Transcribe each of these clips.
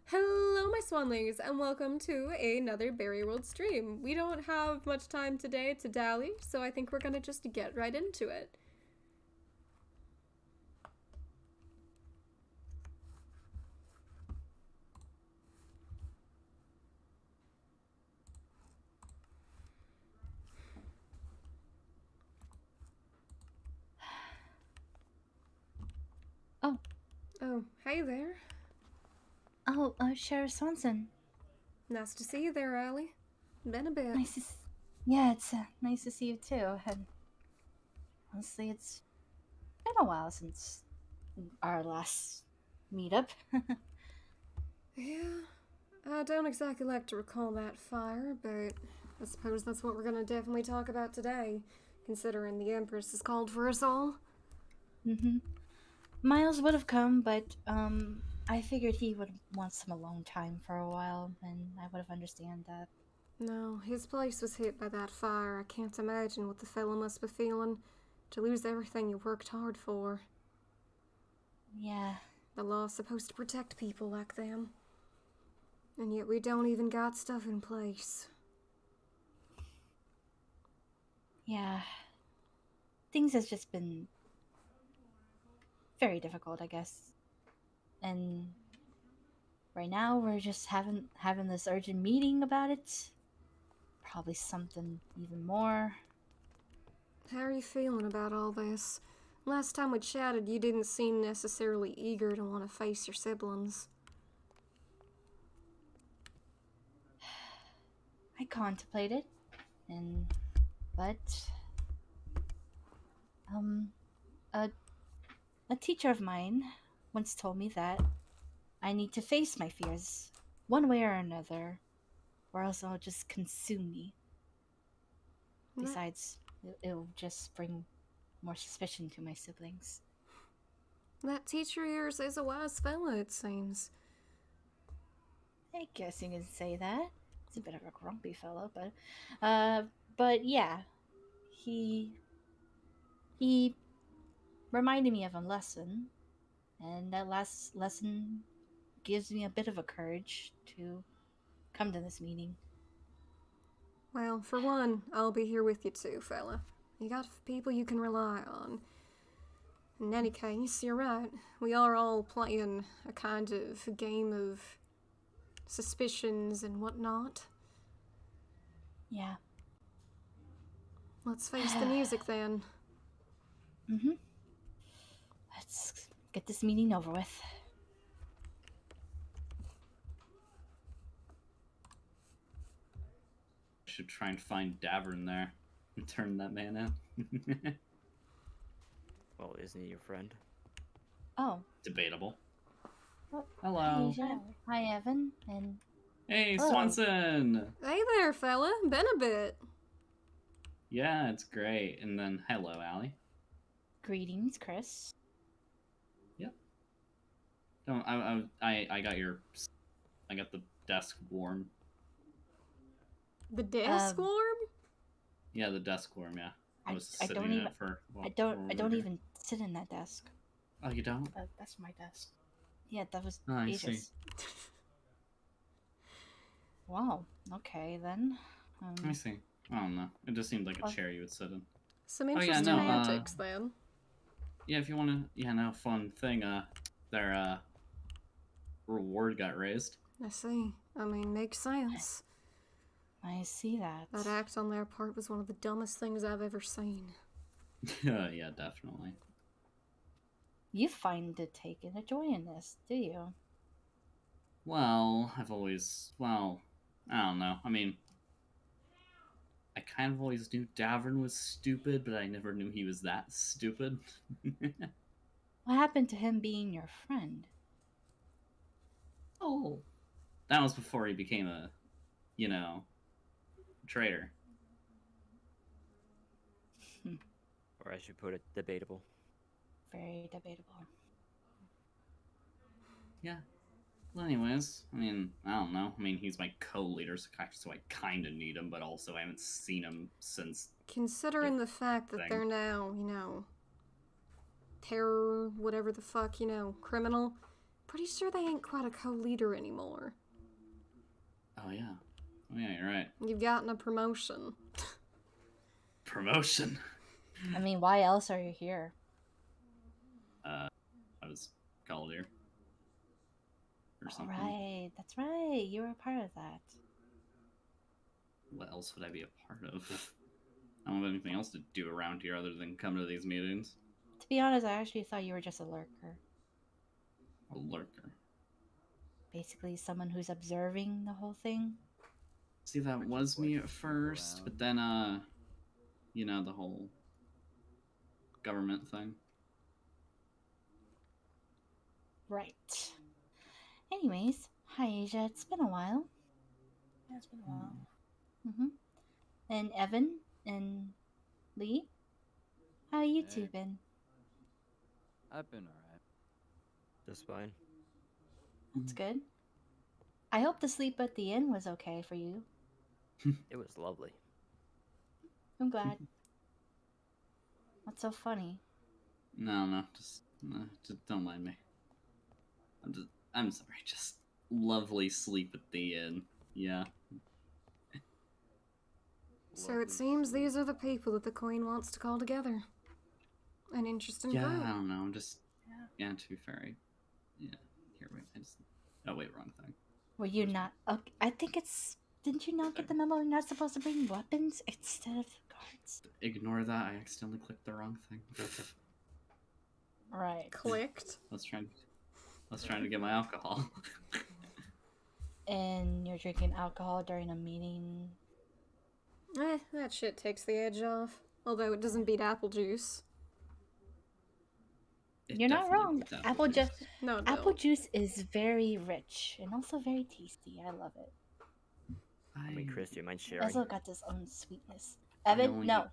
Hello, my swanlings, and welcome to another Berry World stream. We don't have much time today to dally, so I think we're gonna just get right into it. Oh. Oh, hey there. Oh, Sheriff Swanson. Nice to see you there, Allie. Been a bit. Yeah, it's nice to see you too. And honestly, it's been a while since our last meetup. Yeah, I don't exactly like to recall that fire, but I suppose that's what we're gonna definitely talk about today, considering the Empress has called for us all. Mm-hmm. Miles would have come, but I figured he would want some alone time for a while, and I would have understand that. No, his place was hit by that fire. I can't imagine what the fella must be feeling to lose everything you worked hard for. Yeah. The law's supposed to protect people like them. And yet we don't even got stuff in place. Yeah. Things has just been very difficult, I guess. And right now we're just having this urgent meeting about it. Probably something even more. How are you feeling about all this? Last time we chatted, you didn't seem necessarily eager to want to face your siblings. I contemplated, and but um, a a teacher of mine once told me that I need to face my fears, one way or another, or else it'll just consume me. That, Besides, it'll just bring more suspicion to my siblings. that teacher of yours is a wise fella, it seems. I guess you can say that. He's a bit of a grumpy fellow, but yeah, he he reminded me of a lesson, and that last lesson gives me a bit of a courage to come to this meeting. Well, for one, I'll be here with you too, fella. You got people you can rely on. In any case, you're right. We are all playing a kind of game of suspicions and whatnot. Yeah. Let's face the music then. Mm-hmm. Let's get this meeting over with. Should try and find Davern there and turn that man in. Well, isn't he your friend? Oh. Debatable. Oh. Hello. Hi, Evan. And Hey, hello. Swanson! Hey there, fella. Been a bit. Yeah, it's great. And then, hello, Allie. Greetings, Chris. Yep. Don't, I got I got the desk warm. The desk warm? Yeah, the desk warm, yeah. I was sitting don't in even, it for, I don't even sit in that desk. Oh, you don't? That's my desk. Yeah, that was Oh, I ages. see. Wow. Okay, then. I see. I don't know. It just seemed like a chair you would sit in. Some interesting yeah, no, antics, then. Yeah, if you want to, fun thing, their reward got raised. I see. I mean, makes sense. I see that. That act on their part was one of the dumbest things I've ever seen. Yeah, definitely. You find to take a joy in this, do you? Well, I don't know. I mean, I kind of always knew Davern was stupid, but I never knew he was that stupid. What happened to him being your friend? Oh. That was before he became a, traitor. Or I should put it, debatable. Very debatable. Yeah. Well, anyways, I mean, I don't know. I mean, he's my co-leader, so I kind of need him, but also I haven't seen him since. Considering the fact that they're now, terror, whatever the fuck, criminal, pretty sure they ain't quite a co-leader anymore. Oh yeah. Oh yeah, you're right. You've gotten a promotion. Promotion. I mean, why else are you here? I was called here. Or All something. right, that's right. You were a part of that. What else would I be a part of? I don't have anything else to do around here other than come to these meetings. To be honest, I actually thought you were just a lurker. A lurker. Basically, someone who's observing the whole thing. See, that was me at first, but then, you know, the whole government thing. Right. Anyways, hi Asia. It's been a while. Yeah, it's been a while. Mm-hmm. And Evan and Lee, how you two Hey. been? I've been alright. Just fine. That's good. I hope the sleep at the inn was okay for you. It was lovely. I'm glad. What's so funny? No, just don't mind me. I'm sorry, just lovely sleep at the inn. Yeah. So it seems these are the people that the Queen wants to call together. An interesting Yeah, group. I don't know, yeah, to be fair, yeah, here, wait, oh wait, wrong thing. Were you not? Okay, I think it's. Didn't you not get the memo? You're not supposed to bring weapons instead of the guards. Ignore that, I accidentally clicked the wrong thing. Right. Clicked. I was trying to get my alcohol. And you're drinking alcohol during a meeting. That shit takes the edge off. Although it doesn't beat apple juice. It You're not definitely wrong. beats Apple juice. No, it Apple don't. juice is very rich and also very tasty. I love it. I mean, Chris, do you mind It sharing? also got its own sweetness. I Evan, only no.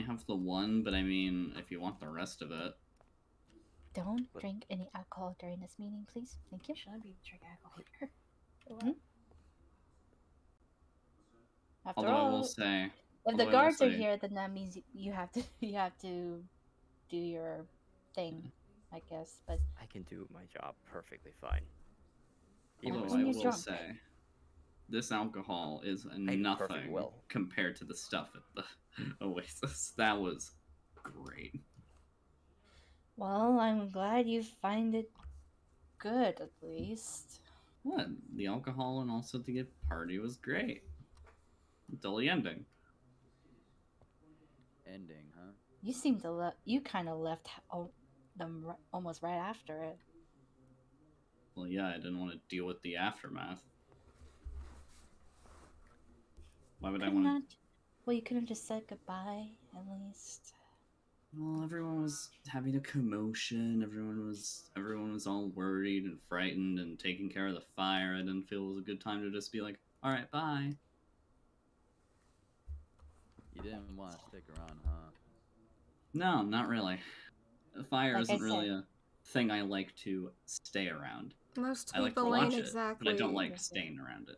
have the one, but I mean, if you want the rest of it. Don't What? drink any alcohol during this meeting, please. Thank you. Should I be drinking alcohol here? After Although I all, will say, if the although I will guards are say- here, then that means you have to do your thing, I guess. But I can do my job perfectly fine. Even although when I you're will drunk. say, this alcohol is perfectly nothing will. compared to the stuff at the Oasis. That was great. well, I'm glad you find it good at least. What? The alcohol and also the party was great. Until the ending. Ending, huh? You seem to you kind of left them almost right after it. Well, yeah, I didn't want to deal with the aftermath. Why would I Couldn't want to? not- Well, you could have just said goodbye at least. Well, everyone was having a commotion. Everyone was all worried and frightened and taking care of the fire. I didn't feel it was a good time to just be like, all right, bye. You didn't want to stick around, huh? No, not really. The fire Like I isn't really said. a thing I like to stay around. Most I like to people ain't watch it, exactly. but I don't like staying around it.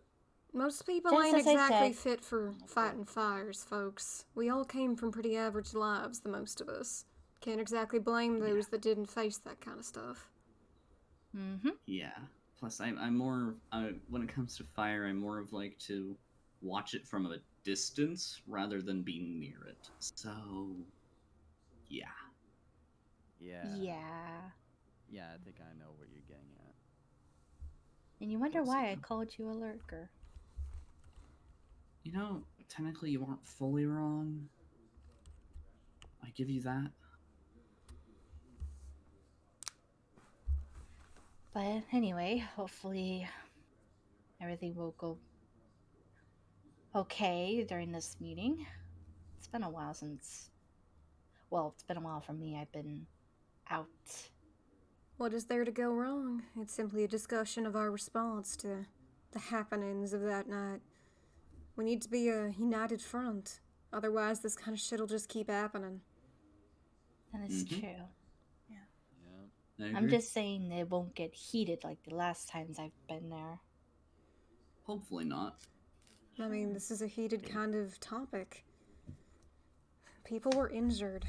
Most people Just ain't as I exactly said- fit for fighting fires, folks. We all came from pretty average lives, the most of us. Can't exactly blame those that didn't face that kind of stuff. Mm-hmm. Yeah. Plus, I'm more when it comes to fire, I'm more of like to watch it from a distance rather than being near it. So, yeah. Yeah. Yeah, I think I know what you're getting at. And you wonder Close why I enough. called you a lurker. You know, technically you weren't fully wrong. I give you that. But anyway, hopefully everything will go okay during this meeting. It's been a while since. Well, it's been a while for me. I've been out. What is there to go wrong? It's simply a discussion of our response to the happenings of that night. We need to be a united front. Otherwise, this kind of shit'll just keep happening. That is Mhm. true. Yeah. I I'm agree. just saying they won't get heated like the last times I've been there. Hopefully not. I mean, this is a heated Yeah. kind of topic. People were injured.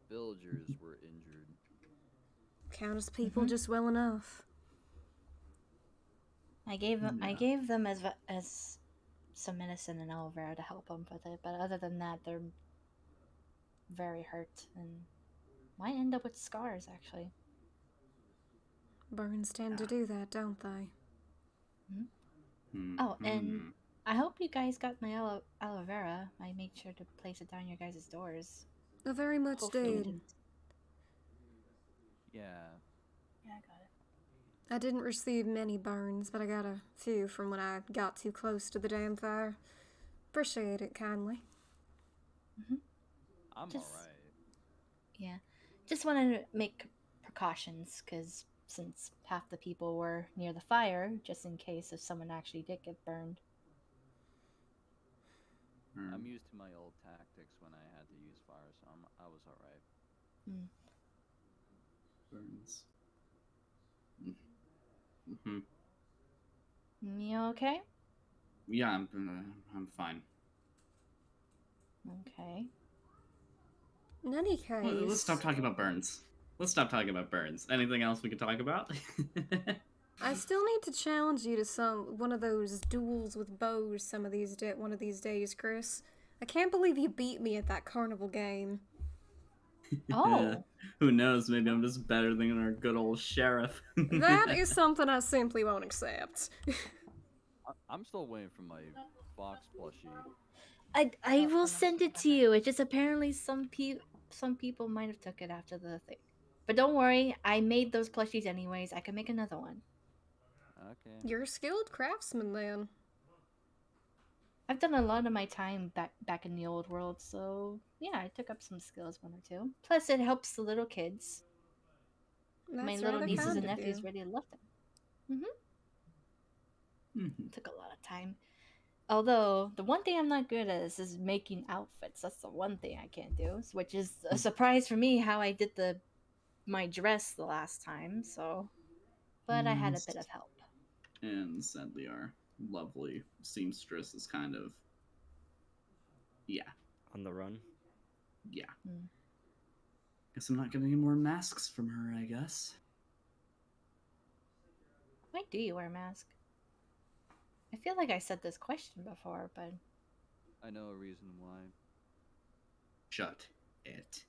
Villagers were injured. count as people just well enough. I gave Yeah. them as some medicine and aloe vera to help them with it, but other than that, they're very hurt and might end up with scars actually. Burns tend to do that, don't they? Oh, and Mhm. I hope you guys got my aloe vera. I made sure to place it down your guys' doors. I very much Hopefully you did. didn't. Yeah. Yeah, I got it. I didn't receive many burns, but I got a few from when I got too close to the damn fire. Appreciate it kindly. I'm Just- alright. Yeah, just wanted to make precautions because since half the people were near the fire, just in case if someone actually did get burned. I'm used to my old tactics when I had to use fire, so I was alright. Burns. Mm-hmm. You okay? Yeah, I'm fine. Okay. In any case, Let's stop talking about burns. Anything else we can talk about? I still need to challenge you to one of those duels with bows one of these days, Chris. I can't believe you beat me at that carnival game. Oh. Who knows? Maybe I'm just better than our good old sheriff. That is something I simply won't accept. I'm still waiting for my fox plushie. I will send it to you. It's just apparently some people might have took it after the thing. But don't worry, I made those plushies anyways. I can make another one. Okay. You're a skilled craftsman, then. I've done a lot of my time back in the old world, so yeah, I took up some skills, one or two. Plus, it helps the little kids. That's My little rather nieces kind and of nephews you. really loved them. Mhm. Took a lot of time. Although the one thing I'm not good at is making outfits. That's the one thing I can't do, which is a surprise for me how I did my dress the last time. So, but I had a bit of help. And sadly, our lovely seamstress is kind of, On the run. yeah. Hmm. Guess I'm not getting any more masks from her, I guess. Why do you wear a mask? I feel like I said this question before, but I know a reason why. Shut it.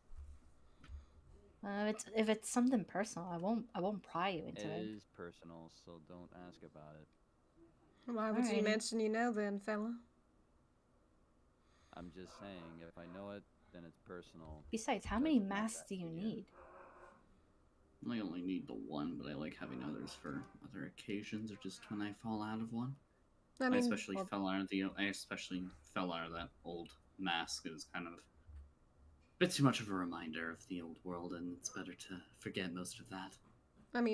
if it's something personal, I won't pry you into It it. is personal, so don't ask about it. Why would you Alrighty. mention you know then, fella? I'm just saying, if I know it, then it's personal. Besides, how So I many should not masks ask do you again. need? I only need the one, but I like having others for other occasions or just when I fall out of one. I I mean, especially fell out of that old mask. It was kind of a bit too much of a reminder of the old world, and it's better to forget most of that.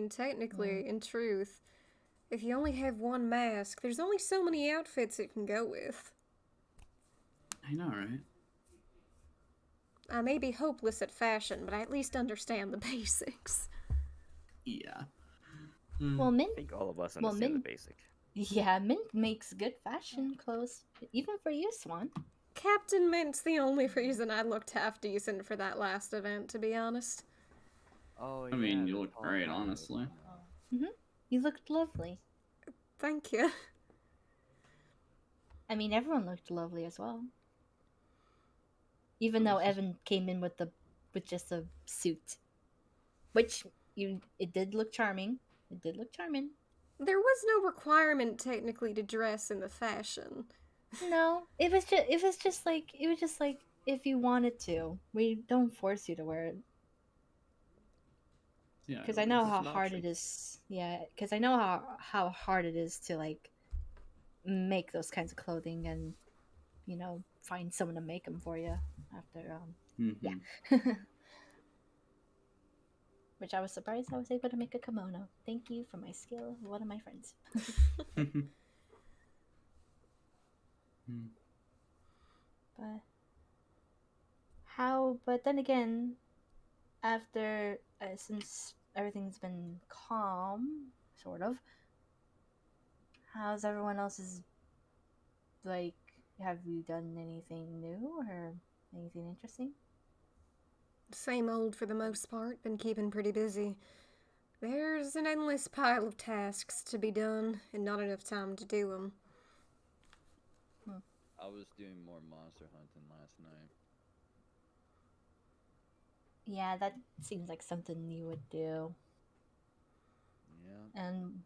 technically, in truth, if you only have one mask, there's only so many outfits it can go with. I know, right? I may be hopeless at fashion, but I at least understand the basics. Yeah. Well, I Mint, think all of us Well, understand the Min- basic. yeah, Mint makes good fashion clothes, even for you, Swan. Captain Mint's the only reason I looked half decent for that last event, to be honest. Oh, I mean, yeah, you the look tall great, pirate, honestly. you know. You looked lovely. Thank you. I mean, everyone looked lovely as well. Even though Evan came in with just a suit, which it did look charming. It did look charming. There was no requirement, technically, to dress in the fashion. No, it was just like if you wanted to. We don't force you to wear it Yeah. because I know It's how an hard option. it is. Yeah, because I know how hard it is to like make those kinds of clothing and find someone to make them for you after Mm-hmm. yeah. Which I was surprised I was able to make a kimono. Thank you for my skill, one of my friends. But then again, after since everything's been calm, sort of, how's everyone else's, like, have you done anything new or anything interesting? Same old for the most part, been keeping pretty busy. There's an endless pile of tasks to be done, and not enough time to do them. I was doing more monster hunting last night. Yeah, that seems like something you would do. Yeah. And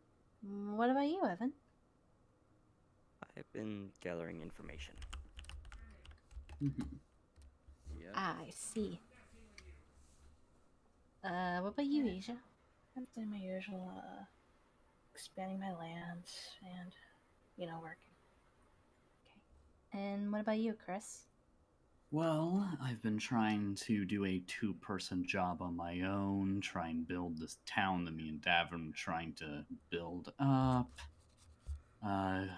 what about you, Evan? I've been gathering information. Yeah. I see. What about you, Asia? I'm doing my usual, expanding my lands and, working. And what about you, Chris? Well, I've been trying to do a two-person job on my own, try and build this town that me and Davin are trying to build up.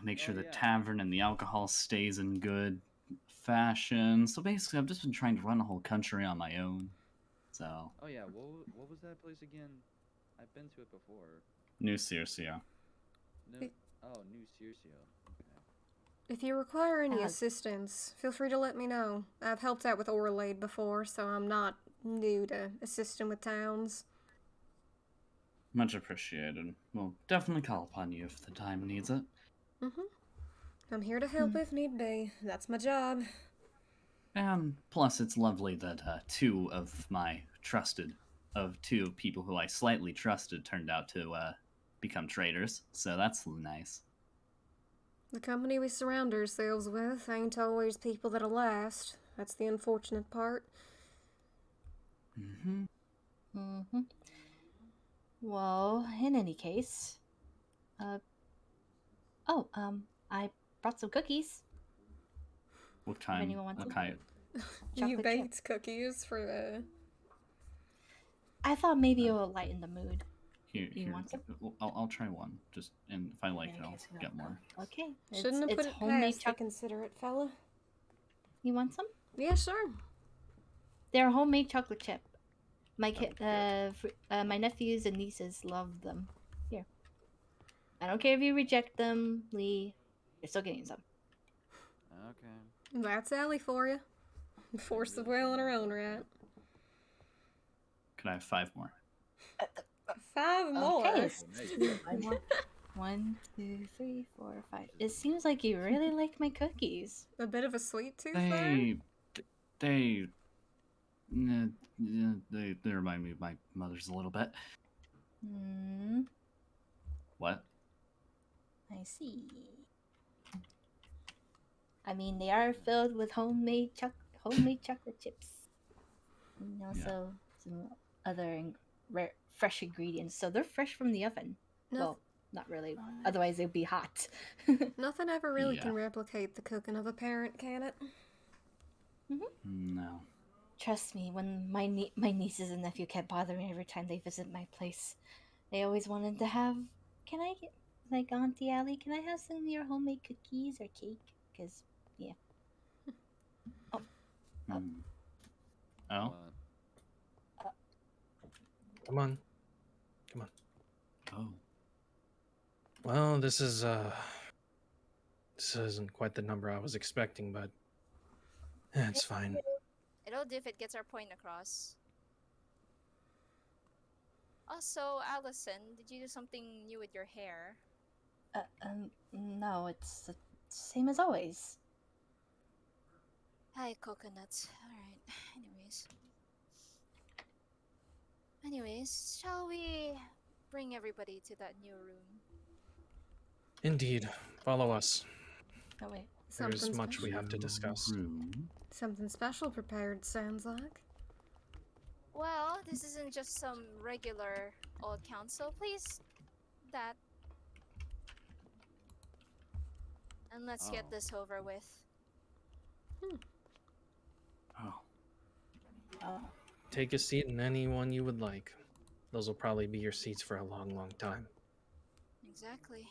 Make sure the yeah. tavern and the alcohol stays in good fashion. So basically, I've just been trying to run a whole country on my own. So, Oh yeah. What was that place again? I've been to it before. New Circia. No. It- Oh, New Circia. Okay. If you require any Uh, assistance, feel free to let me know. I've helped out with Orlade before, so I'm not new to assisting with towns. Much appreciated. We'll definitely call upon you if the time needs it. I'm here to help if need be. That's my job. And plus, it's lovely that two people who I slightly trusted turned out to become traitors. So that's nice. The company we surround ourselves with ain't always people that'll last. That's the unfortunate part. Well, in any case, I brought some cookies. What kind? anyone wants them. Okay. You Chocolate baked cookies for I thought maybe it will lighten the mood. Here, want some? I'll try one. Just, and if I like it, In I'll case you get don't more. Okay. Shouldn't have it's put it homemade past the chocolate. considerate fella. You want some? Yeah, sure. They're homemade chocolate chip. My nephews and nieces love them. Here. I don't care if you reject them, Lee. You're still getting some. Okay. That's Allie for you. Force the well on her own, right? Could I have 5 more? 5 more. Okay. Nice. 5 more. 1, 2, 3, 4, 5. It seems like you really like my cookies. A bit of a sweet tooth there. They remind me of my mother's a little bit. What? I see. I mean, they are filled with homemade chocolate chips. And also some other fresh ingredients. So they're fresh from the oven. No- Well, not really. Otherwise, they'd be hot. Nothing ever really Yeah. can replicate the cooking of a parent, can it? No. Trust me, when my nieces and nephew kept bothering me every time they visit my place, they always wanted to have. Can I get, like, Auntie Allie? Can I have some of your homemade cookies or cake? Because Oh. Come on. Oh. Well, this isn't quite the number I was expecting, but it's fine. It'll do if it gets our point across. Also, Allison, did you do something new with your hair? no, it's the same as always. Hi, coconuts. Alright, Anyways, shall we bring everybody to that new room? Indeed. Follow us. Oh wait. There's Something much we special. have to discuss. Room. Something special prepared, sounds like. Well, this isn't just some regular old council. Please, that. And let's get Oh. this over with. Oh. Take a seat in any one you would like. Those will probably be your seats for a long, long time. Exactly.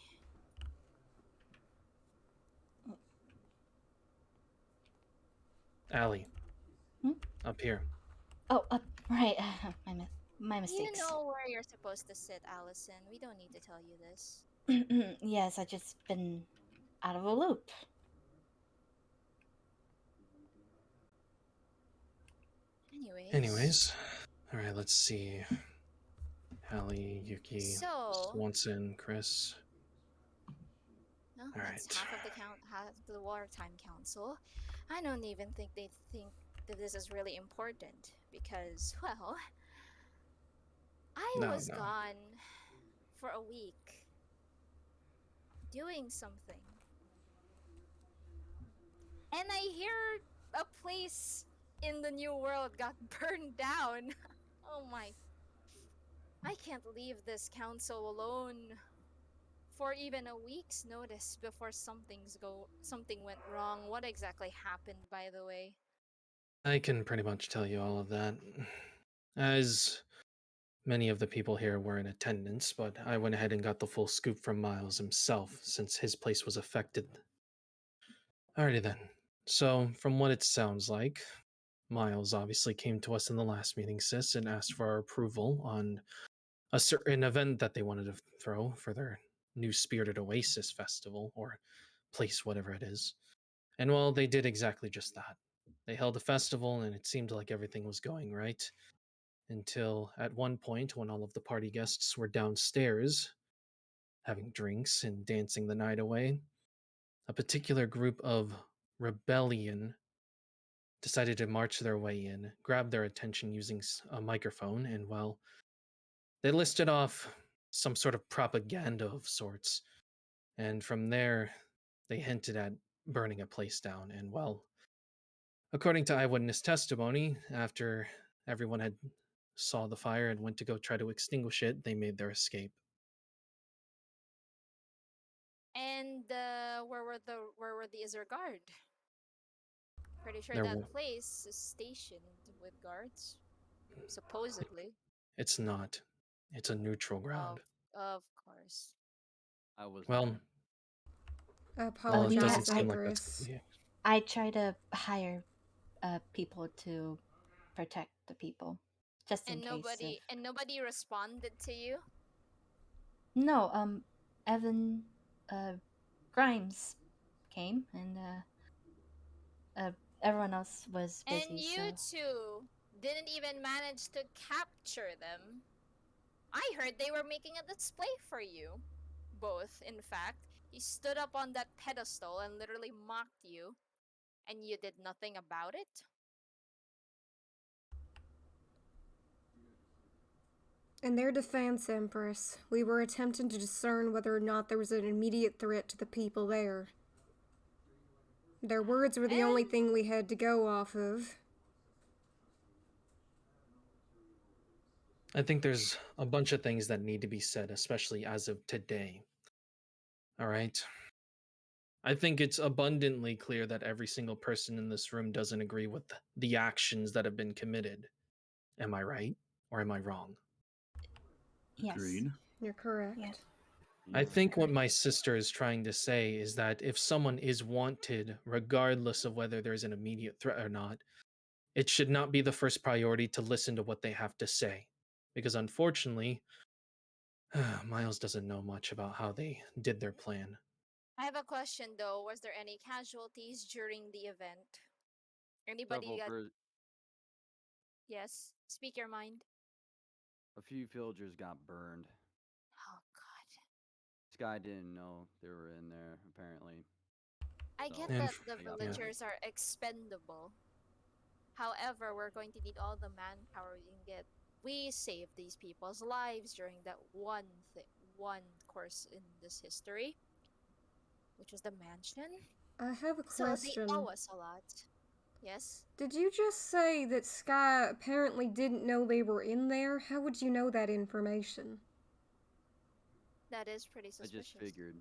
Allie. Hmm? Up here. Oh, right. My mistakes. You know where you're supposed to sit, Allison. We don't need to tell you this. Yes, I just been out of a loop. Anyways. Alright, let's see. Allie, Yuki, So, Swanson, Chris. no, All that's right. half of the Wartime Council. I don't even think they think that this is really important because, well, I No, was no. gone for a week doing something. And I hear a place in the New World got burned down. Oh my. I can't leave this council alone for even a week's notice before something went wrong. What exactly happened, by the way? I can pretty much tell you all of that. As many of the people here were in attendance, but I went ahead and got the full scoop from Miles himself, since his place was affected. Alrighty then. So, from what it sounds like, Miles obviously came to us in the last meeting, sis, and asked for our approval on a certain event that they wanted to throw for their new Spirited Oasis festival, or place, whatever it is. And well, they did exactly just that. They held a festival, and it seemed like everything was going right. Until at one point, when all of the party guests were downstairs, having drinks and dancing the night away, a particular group of rebellion decided to march their way in, grab their attention using a microphone, and well, they listed off some sort of propaganda of sorts. And from there, they hinted at burning a place down. And well, according to eyewitness testimony, after everyone had saw the fire and went to go try to extinguish it, they made their escape. And where were the Isar Guard? Pretty sure There, that place is stationed with guards, supposedly. it's not. It's a neutral ground. Of course. I was Well, I well, it apologize, doesn't seem like that's Empress. yeah. I try to hire people to protect the people, just in And case of. nobody responded to you. No, Evan, Grimes came, and everyone else was busy. And you So two didn't even manage to capture them. I heard they were making a display for you. Both, in fact. He stood up on that pedestal and literally mocked you. And you did nothing about it? In their defense, Empress, we were attempting to discern whether or not there was an immediate threat to the people there. Their words were the only And- thing we had to go off of. I think there's a bunch of things that need to be said, especially as of today. All right. I think it's abundantly clear that every single person in this room doesn't agree with the actions that have been committed. Am I right or am I wrong? yes, Agreed. You're correct. Yeah. I think what my sister is trying to say is that if someone is wanted, regardless of whether there's an immediate threat or not, it should not be the first priority to listen to what they have to say. Because unfortunately, Miles doesn't know much about how they did their plan. I have a question though. Was there any casualties during the event? Anybody Several got... Yes, speak your mind. a few villagers got burned. Oh god. This guy didn't know they were in there, apparently. I So, get And that f- the they got villagers are expendable. However, we're going to need all the manpower we can get. We saved these people's lives during that one course in this history, which was the mansion. I have a So they question. owe us a lot. Yes? Did you just say that Sky apparently didn't know they were in there? How would you know that information? That is pretty I suspicious. just figured.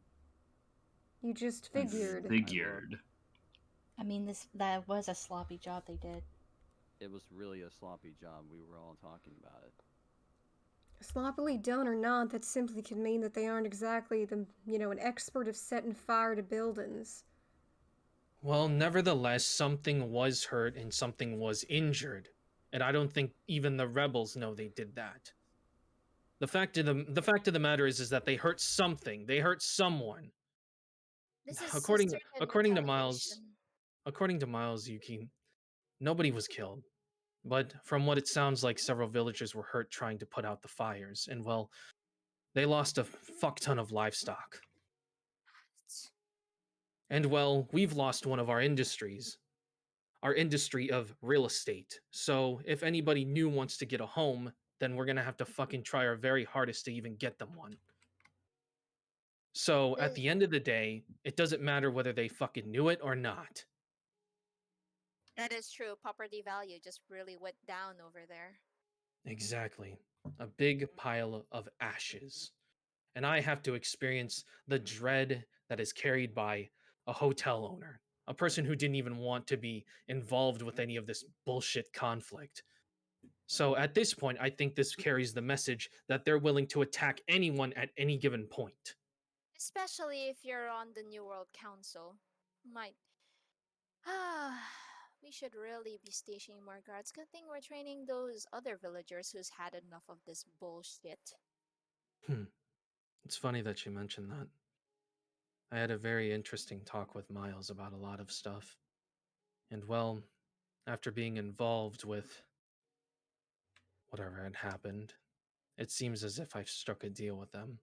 You just I figured. Figured. I mean that was a sloppy job they did. It was really a sloppy job. We were all talking about it. Sloppily done or not, that simply could mean that they aren't exactly an expert of setting fire to buildings. Well, nevertheless, something was hurt and something was injured. And I don't think even the rebels know they did that. The fact of the matter is that they hurt something. They hurt someone. This is According sisterhood to Miles, retaliation. according to Miles, Yuki, nobody was killed. But from what it sounds like, several villagers were hurt trying to put out the fires, and well, they lost a fuck ton of livestock. And well, we've lost one of our industries, our industry of real estate. So if anybody new wants to get a home, then we're gonna have to fucking try our very hardest to even get them one. So at the end of the day, it doesn't matter whether they fucking knew it or not. That is true. Property value just really went down over there. Exactly. A big pile of ashes. And I have to experience the dread that is carried by a hotel owner, a person who didn't even want to be involved with any of this bullshit conflict. So at this point, I think this carries the message that they're willing to attack anyone at any given point. Especially if you're on the New World Council. Might. We should really be stationing more guards. Good thing we're training those other villagers who's had enough of this bullshit. It's funny that you mentioned that. I had a very interesting talk with Miles about a lot of stuff. And well, after being involved with whatever had happened, it seems as if I've struck a deal with them.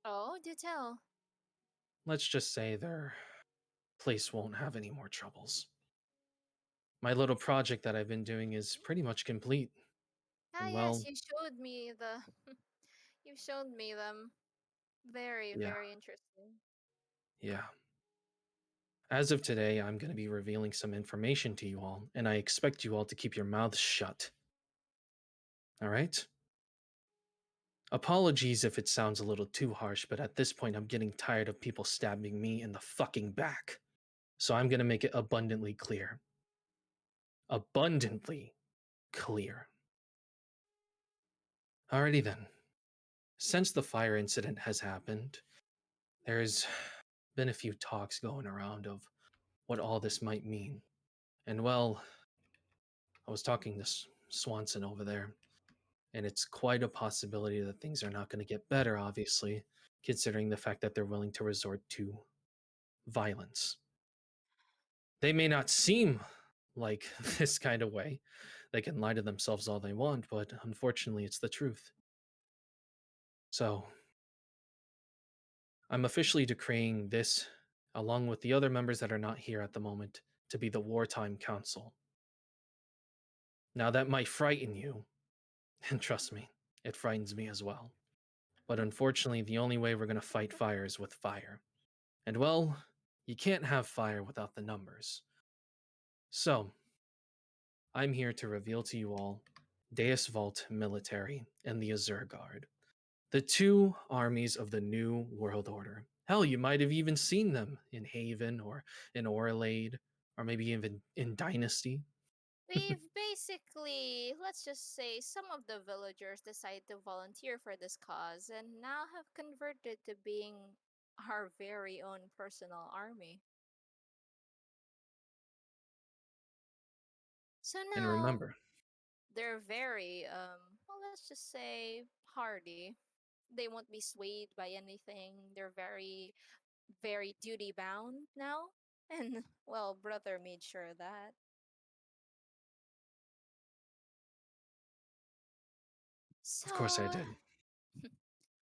Oh, do tell. Let's just say their place won't have any more troubles. My little project that I've been doing is pretty much complete. Ah, And yes, well, you showed me the. You showed me them. Very, yeah, very interesting. yeah. As of today, I'm going to be revealing some information to you all, and I expect you all to keep your mouths shut. All right? Apologies if it sounds a little too harsh, but at this point, I'm getting tired of people stabbing me in the fucking back. So I'm going to make it abundantly clear. Abundantly clear. Alrighty then. Since the fire incident has happened, there's been a few talks going around of what all this might mean. And well, I was talking to Swanson over there, and it's quite a possibility that things are not going to get better, obviously, considering the fact that they're willing to resort to violence. They may not seem like this kind of way. They can lie to themselves all they want, but unfortunately, it's the truth. So, I'm officially decreeing this, along with the other members that are not here at the moment, to be the Wartime Council. Now, that might frighten you, and trust me, it frightens me as well. But unfortunately, the only way we're going to fight fire is with fire. And well, you can't have fire without the numbers. So, I'm here to reveal to you all Deus Vult Military and the Azure Guard, the two armies of the New World Order. Hell, you might have even seen them in Haven or in Orlade, or maybe even in Dynasty. We've basically, let's just say, some of the villagers decided to volunteer for this cause and now have converted to being our very own personal army. So And now remember, they're very, well, let's just say hardy. They won't be swayed by anything. They're very, very duty bound now. And, well, brother made sure of that. So, of course I did.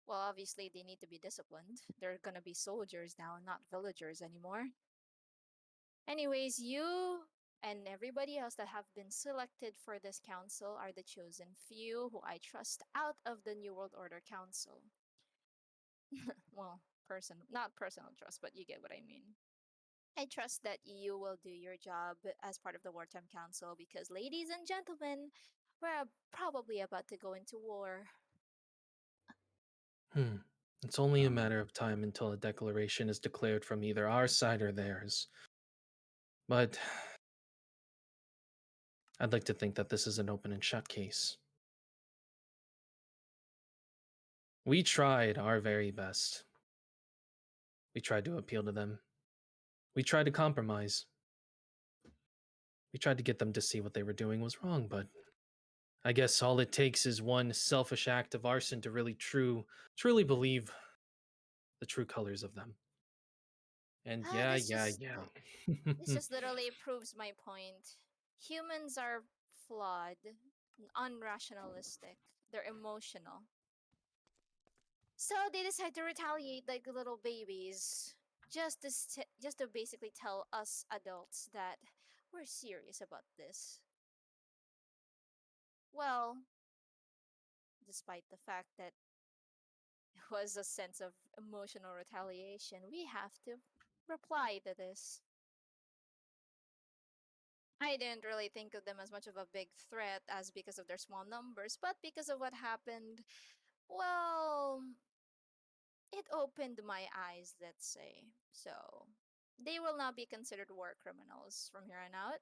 well, obviously they need to be disciplined. They're gonna be soldiers now, not villagers anymore. Anyways, you and everybody else that have been selected for this council are the chosen few who I trust out of the New World Order Council. Well, not personal trust, but you get what I mean. I trust that you will do your job as part of the Wartime Council because, ladies and gentlemen, we're probably about to go into war. It's only a matter of time until a declaration is declared from either our side or theirs. But I'd like to think that this is an open and shut case. We tried our very best. We tried to appeal to them. We tried to compromise. We tried to get them to see what they were doing was wrong, but I guess all it takes is one selfish act of arson to really truly believe the true colors of them. And This yeah. just literally proves my point. Humans are flawed, unrationalistic. They're emotional. So they decide to retaliate like little babies, just to basically tell us adults that we're serious about this. Well, despite the fact that it was a sense of emotional retaliation, we have to reply to this. I didn't really think of them as much of a big threat as because of their small numbers, but because of what happened, well, it opened my eyes, let's say. So, they will not be considered war criminals from here on out.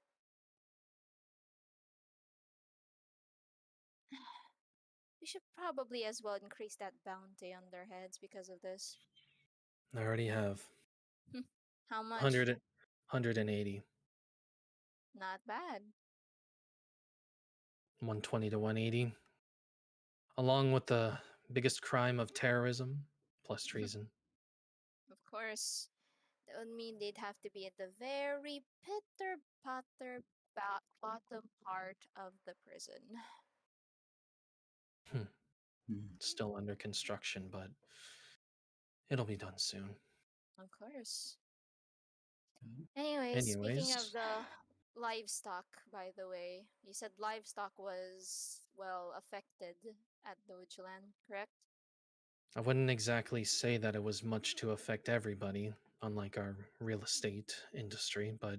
We should probably as well increase that bounty on their heads because of this. I already have How much? 100, 180, Not bad. 120 to 180, along with the biggest crime of terrorism plus treason. Of course, that would mean they'd have to be at the very pitter patter bottom part of the prison. Still under construction, but it'll be done soon. Of course. Anyways, speaking of Anyways, the livestock, by the way, you said livestock was, well, affected at Dogeland, correct? I wouldn't exactly say that it was much to affect everybody, unlike our real estate industry, but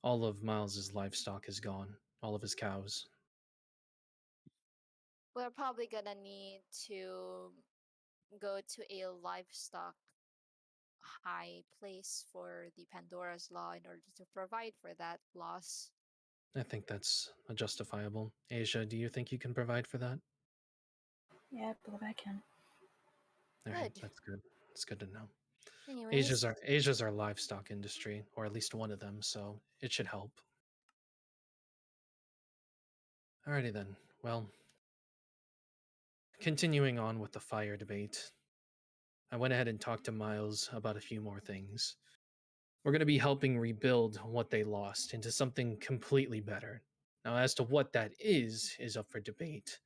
all of Miles's livestock is gone. All of his cows. We're probably gonna need to go to a livestock high place for the Pandora's Law in order to provide for that loss. I think that's justifiable. Asia, do you think you can provide for that? Yeah, I believe I can. All right, Good. that's good. It's good to know. Anyways, Asia's our livestock industry, or at least one of them, so it should help. Alrighty then. Well, continuing on with the fire debate, I went ahead and talked to Miles about a few more things. We're going to be helping rebuild what they lost into something completely better. Now, as to what that is up for debate.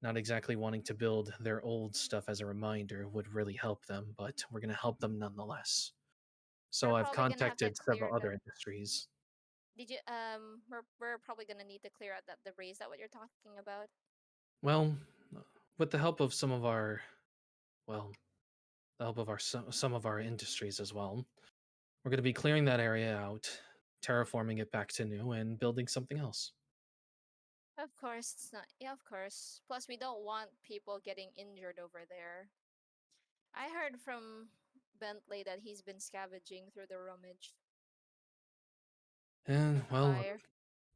Not exactly wanting to build their old stuff as a reminder would really help them, but we're going to help them nonetheless. So we're I've probably gonna have to contacted clear several the. other industries. Did you we're probably gonna need to clear out that debris. Is that what you're talking about? Well, with the help of some of our, well, the help of some of our industries as well, we're going to be clearing that area out, terraforming it back to new, and building something else. Of course, it's not. Yeah, of course. Plus, we don't want people getting injured over there. I heard from Bentley that he's been scavenging through the rummage And of the well, fire.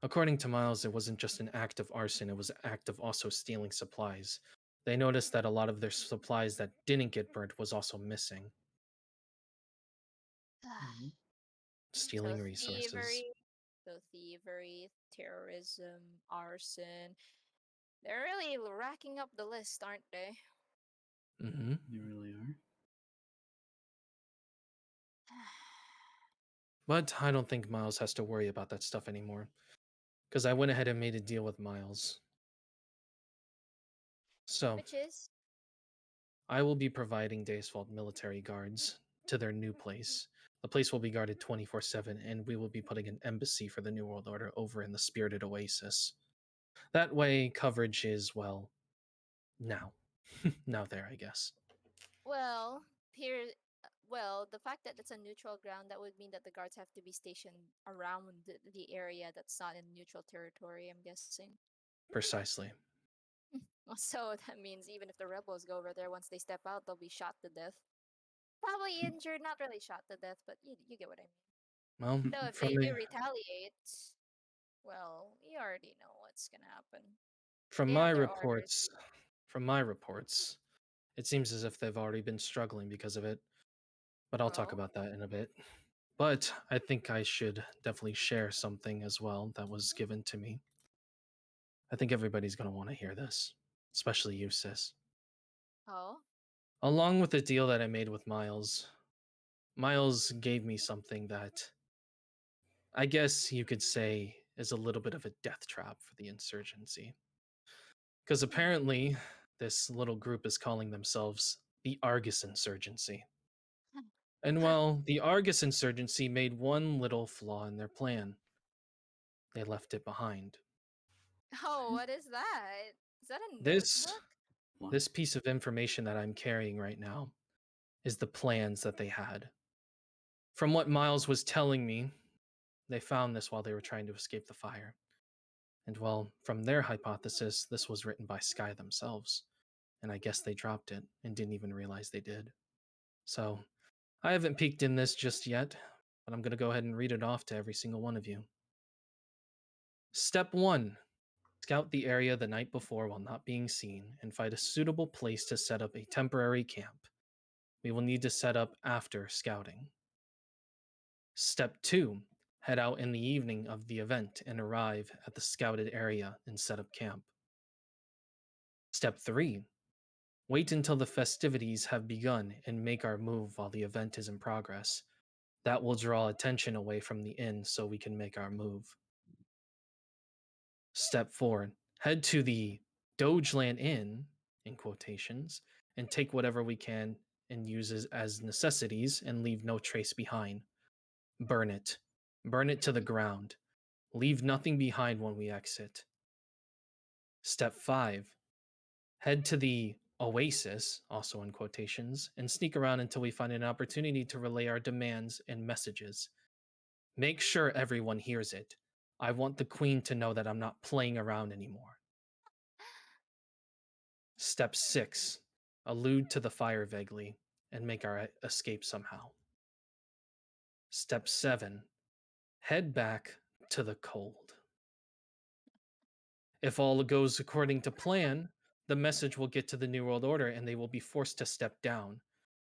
according to Miles, it wasn't just an act of arson, it was an act of also stealing supplies. They noticed that a lot of their supplies that didn't get burnt was also missing. Stealing So resources. thievery, terrorism, arson. They're really racking up the list, aren't they? Mm-hmm. You really are. But I don't think Miles has to worry about that stuff anymore. Because I went ahead and made a deal with Miles. So, Which is I will be providing Daysfault military guards to their new place. The place will be guarded 24/7, and we will be putting an embassy for the New World Order over in the Spirited Oasis. That way, coverage is, well, now. Now there, I guess. well, here. Well, the fact that it's a neutral ground, that would mean that the guards have to be stationed around the area that's not in neutral territory, I'm guessing. Precisely. So that means even if the rebels go over there, once they step out, they'll be shot to death. Probably injured, not really shot to death, but you get what I mean. Well, So if from they do a, retaliate, well, you already know what's gonna happen. from They my have their orders. reports, from my reports, it seems as if they've already been struggling because of it. But I'll talk Well, about that in a bit. But I think I should definitely share something as well that was given to me. I think everybody's going to want to hear this, especially you, sis. oh, Along with the deal that I made with Miles, Miles gave me something that I guess you could say is a little bit of a death trap for the insurgency. Because apparently, this little group is calling themselves the Argus Insurgency. And well, the Argus Insurgency made one little flaw in their plan. They left it behind. Oh, what is that? Is that a This notebook? What? this piece of information that I'm carrying right now is the plans that they had. From what Miles was telling me, they found this while they were trying to escape the fire. And well, from their hypothesis, this was written by Sky themselves. And I guess they dropped it and didn't even realize they did. So, I haven't peeked in this just yet, but I'm going to go ahead and read it off to every single one of you. Step 1. Scout the area the night before while not being seen and find a suitable place to set up a temporary camp. We will need to set up after scouting. Step 2. Head out in the evening of the event and arrive at the scouted area and set up camp. Step 3. Wait until the festivities have begun and make our move while the event is in progress. That will draw attention away from the inn so we can make our move. Step 4. Head to the Dogeland Inn, in quotations, and take whatever we can and use as necessities and leave no trace behind. Burn it. Burn it to the ground. Leave nothing behind when we exit. Step 5. Head to the Oasis, also in quotations, and sneak around until we find an opportunity to relay our demands and messages. Make sure everyone hears it. I want the Queen to know that I'm not playing around anymore. Step 6. Allude to the fire vaguely and make our escape somehow. Step 7. Head back to the cold. If all goes according to plan, the message will get to the New World Order and they will be forced to step down.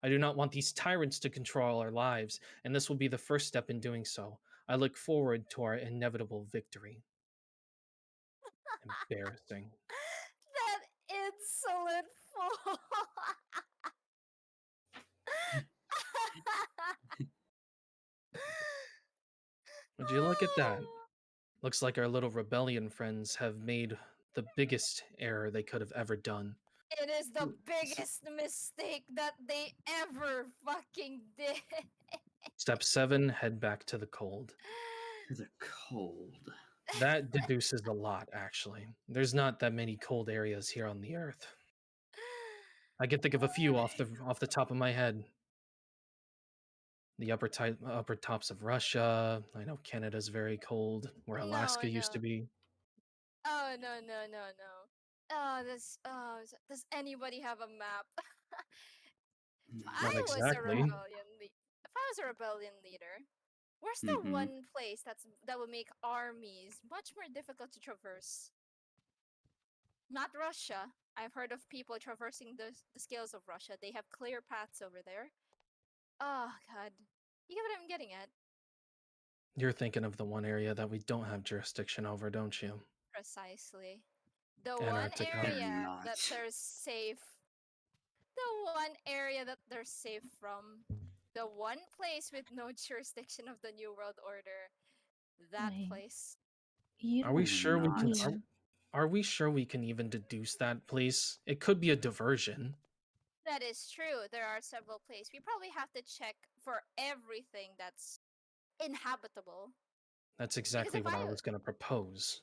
I do not want these tyrants to control our lives, and this will be the first step in doing so. I look forward to our inevitable victory. Embarrassing. That insolent fool. Would you look at that? Looks like our little rebellion friends have made the biggest error they could have ever done. It is the biggest mistake that they ever fucking did. Step 7, head back to the cold. To the cold. That deduces a lot, actually. There's not that many cold areas here on the Earth. I can think of a few off the top of my head. The upper tops of Russia. I know Canada's very cold, where Alaska used to be. Oh no. Oh, does anybody have a map? Not exactly. If I was a rebellion leader, where's the one place that will make armies much more difficult to traverse? Not Russia. I've heard of people traversing the scales of Russia. They have clear paths over there. Oh god. You get what I'm getting at? You're thinking of the one area that we don't have jurisdiction over, don't you? Precisely. The Antarctica. one area They're not. that they're safe. The one area that they're safe from. The one place with no jurisdiction of the New World Order. That Wait. place. You Are we don't sure we can? mean- Are we sure we can even deduce that place? It could be a diversion. That is true. There are several places. We probably have to check for everything that's inhabitable. That's exactly if what I- I was going to propose.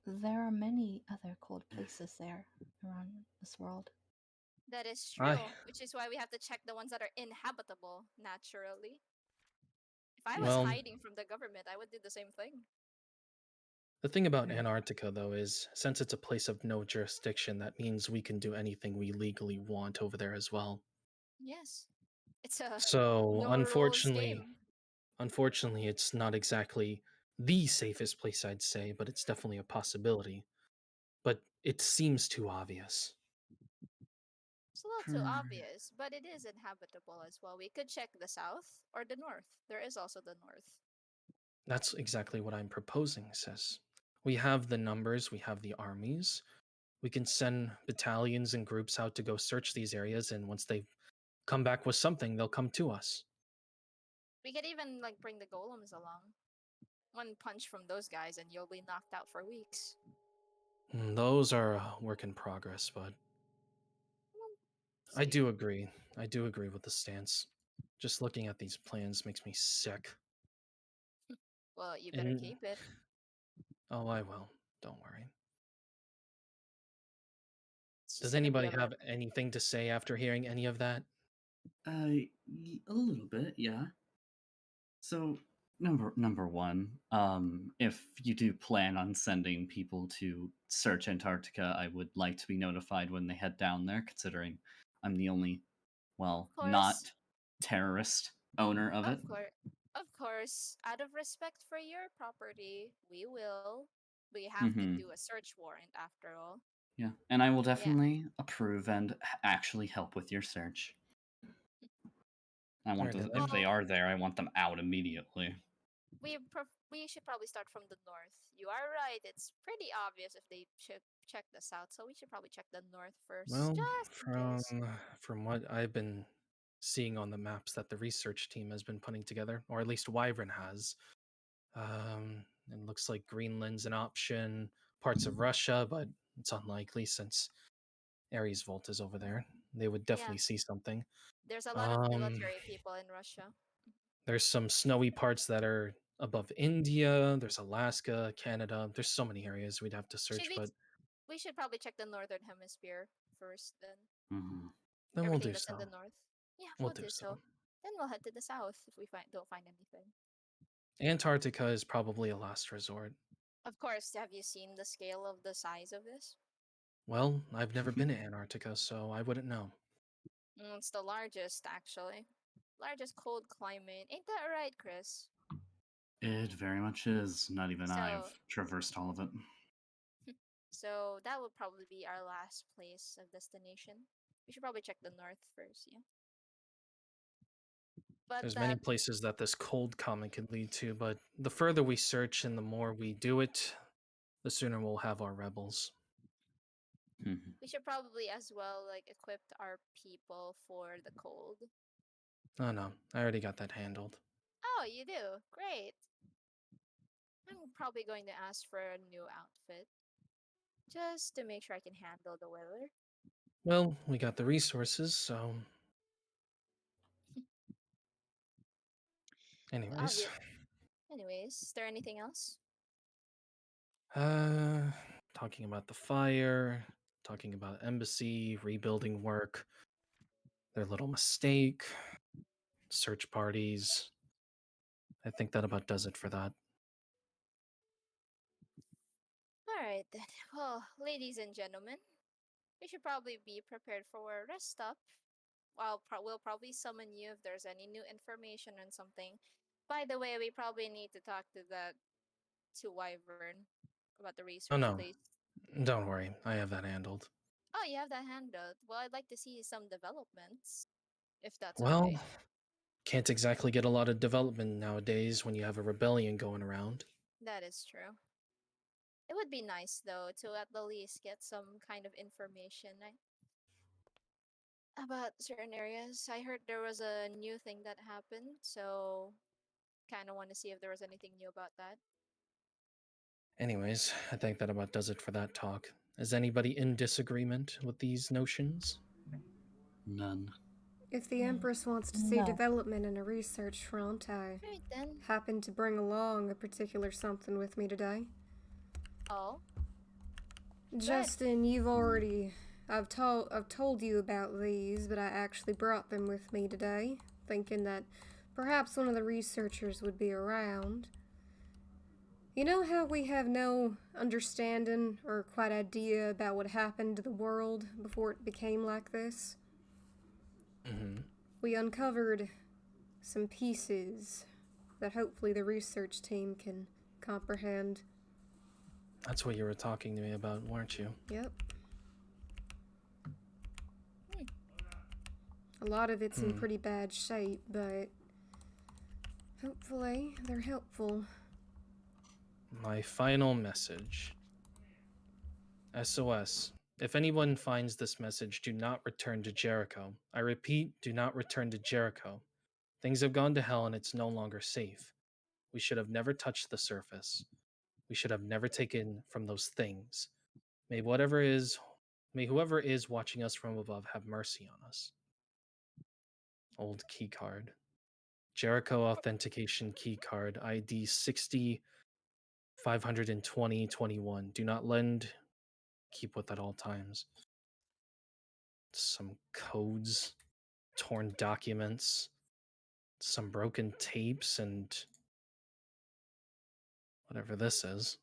There are many other cold places there around this world. That is true, Aye. which is why we have to check the ones that are inhabitable, naturally. If I was Well- hiding from the government, I would do the same thing. The thing about Antarctica, though, is since it's a place of no jurisdiction, that means we can do anything we legally want over there as well. Yes. It's a So, no rules game. unfortunately, it's not exactly the safest place, I'd say, but it's definitely a possibility. But it seems too obvious. It's a little too obvious, but it is inhabitable as well. We could check the south or the north. There is also the north. That's exactly what I'm proposing, sis. We have the numbers, we have the armies. We can send battalions and groups out to go search these areas, and once they come back with something, they'll come to us. We could even like bring the golems along. One punch from those guys and you'll be knocked out for weeks. Those are a work in progress, but I See. do agree. I do agree with the stance. Just looking at these plans makes me sick. Well, you better And keep it. oh, I will. Don't worry. It's just Does gonna be anybody a have anything to say after hearing any of that? A little bit, yeah. So number one, if you do plan on sending people to search Antarctica, I would like to be notified when they head down there, considering I'm the only, well, Of not course. terrorist owner of it. Of course, out of respect for your property, we will. We have to Mm-hmm. do a search warrant after all. Yeah, and I will Yeah. definitely approve and actually help with your search. I want Alright, to, then. if they are there, I want them out immediately. We should probably start from the north. You are right. It's pretty obvious if they should check the south, so we should probably check the north first, Well, just in case. from what I've been seeing on the maps that the research team has been putting together, or at least Wyvern has, it looks like Greenland's an option, parts of Russia, but it's unlikely since Ares Volt is over there. They would definitely Yeah, see something. there's a lot of military people in Russia. There's some snowy parts that are above India. There's Alaska, Canada. There's so many areas we'd have to Should search, we? but We should probably check the northern hemisphere first, then. Mm-hmm. then we'll Everything do that's in so. the north. Yeah, We'll we'll do do so. so. Then we'll head to the south if we don't find anything. Antarctica is probably a last resort. Of course, have you seen the scale of the size of this? Well, I've never been to Antarctica, so I wouldn't know. It's the largest, actually. Largest cold climate. Ain't that right, Chris? It very much is. Not even I've So, traversed all of it. so that would probably be our last place of destination. We should probably check the north first, yeah. But There's many that places that this cold comet could lead to, but the further we search and the more we do it, the sooner we'll have our rebels. Mm-hmm. we should probably as well like equip our people for the cold. Oh no, I already got that handled. Oh, you do? Great. I'm probably going to ask for a new outfit just to make sure I can handle the weather. Well, we got the resources, so. Anyways. Anyways, is there anything else? Talking about the fire, talking about embassy, rebuilding work, their little mistake, search parties. I think that about does it for that. Alright then. Well, ladies and gentlemen, we should probably be prepared for a rest stop. We'll probably summon you if there's any new information on something. By the way, we probably need to talk to Wyvern about the Oh research no, place. don't worry, I have that handled. Oh, you have that handled. Well, I'd like to see some developments, if that's Well, okay. can't exactly get a lot of development nowadays when you have a rebellion going around. That is true. It would be nice though to at the least get some kind of information about certain areas. I heard there was a new thing that happened, so kind of want to see if there was anything new about that. Anyways, I think that about does it for that talk. Is anybody in disagreement with these notions? None. If the Empress wants to see No. development in a research front, I Right then. happen to bring along a particular something with me today. Oh, Justin, you've already I've told you about these, but I actually brought them with me today, thinking that perhaps one of the researchers would be around. You know how we have no understanding or quite idea about what happened to the world before it became like this? Mm-hmm. We uncovered some pieces that hopefully the research team can comprehend. That's what you were talking to me about, weren't you? Yep. A lot of it's in pretty bad shape, but hopefully they're helpful. My final message. SOS. If anyone finds this message, do not return to Jericho. I repeat, do not return to Jericho. Things have gone to hell and it's no longer safe. We should have never touched the surface. We should have never taken from those things. May whoever is watching us from above have mercy on us. Old key card. Jericho authentication key card ID 60 520 21. Do not lend. Keep with at all times. Some codes, torn documents, some broken tapes, and whatever this is.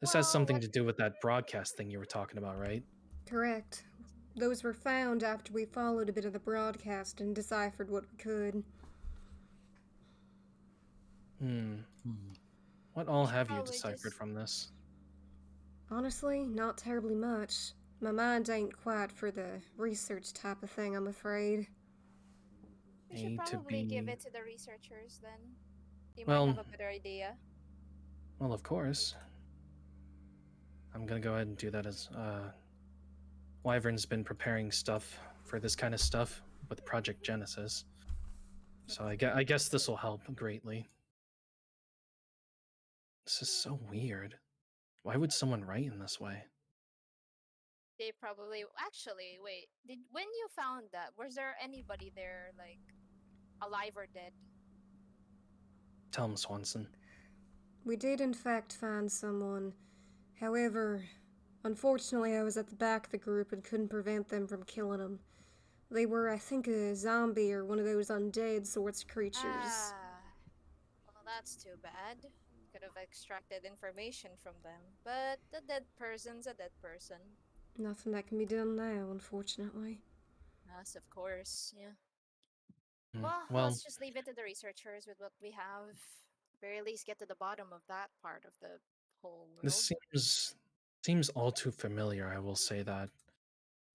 This has Well, something what- to do with that broadcast thing you were talking about, right? Correct. Those were found after we followed a bit of the broadcast and deciphered what we could. What all should have you probably deciphered just- from this? Honestly, not terribly much. My mind ain't quite for the research type of thing, I'm afraid. We should A to probably give B. it to the researchers then. They Well- might have a better idea. Well, of course. I'm gonna go ahead and do that as Wyvern's been preparing stuff for this kind of stuff with Project Genesis. So I guess this will help greatly. This is so weird. Why would someone write in this way? They probably actually wait. When you found that, was there anybody there like alive or dead? Tell him, Swanson. We did, in fact, find someone. However, unfortunately, I was at the back of the group and couldn't prevent them from killing him. They were, I think, a zombie or one of those undead sorts of creatures. Well, that's too bad. Could have extracted information from them, but a dead person's a dead person. Nothing that can be done now, unfortunately. Yes, of course. Yeah. Hmm, Well, let's just leave it to the researchers with what we have. Very least get to the bottom of that part of the whole world. this seems all too familiar, I will say that.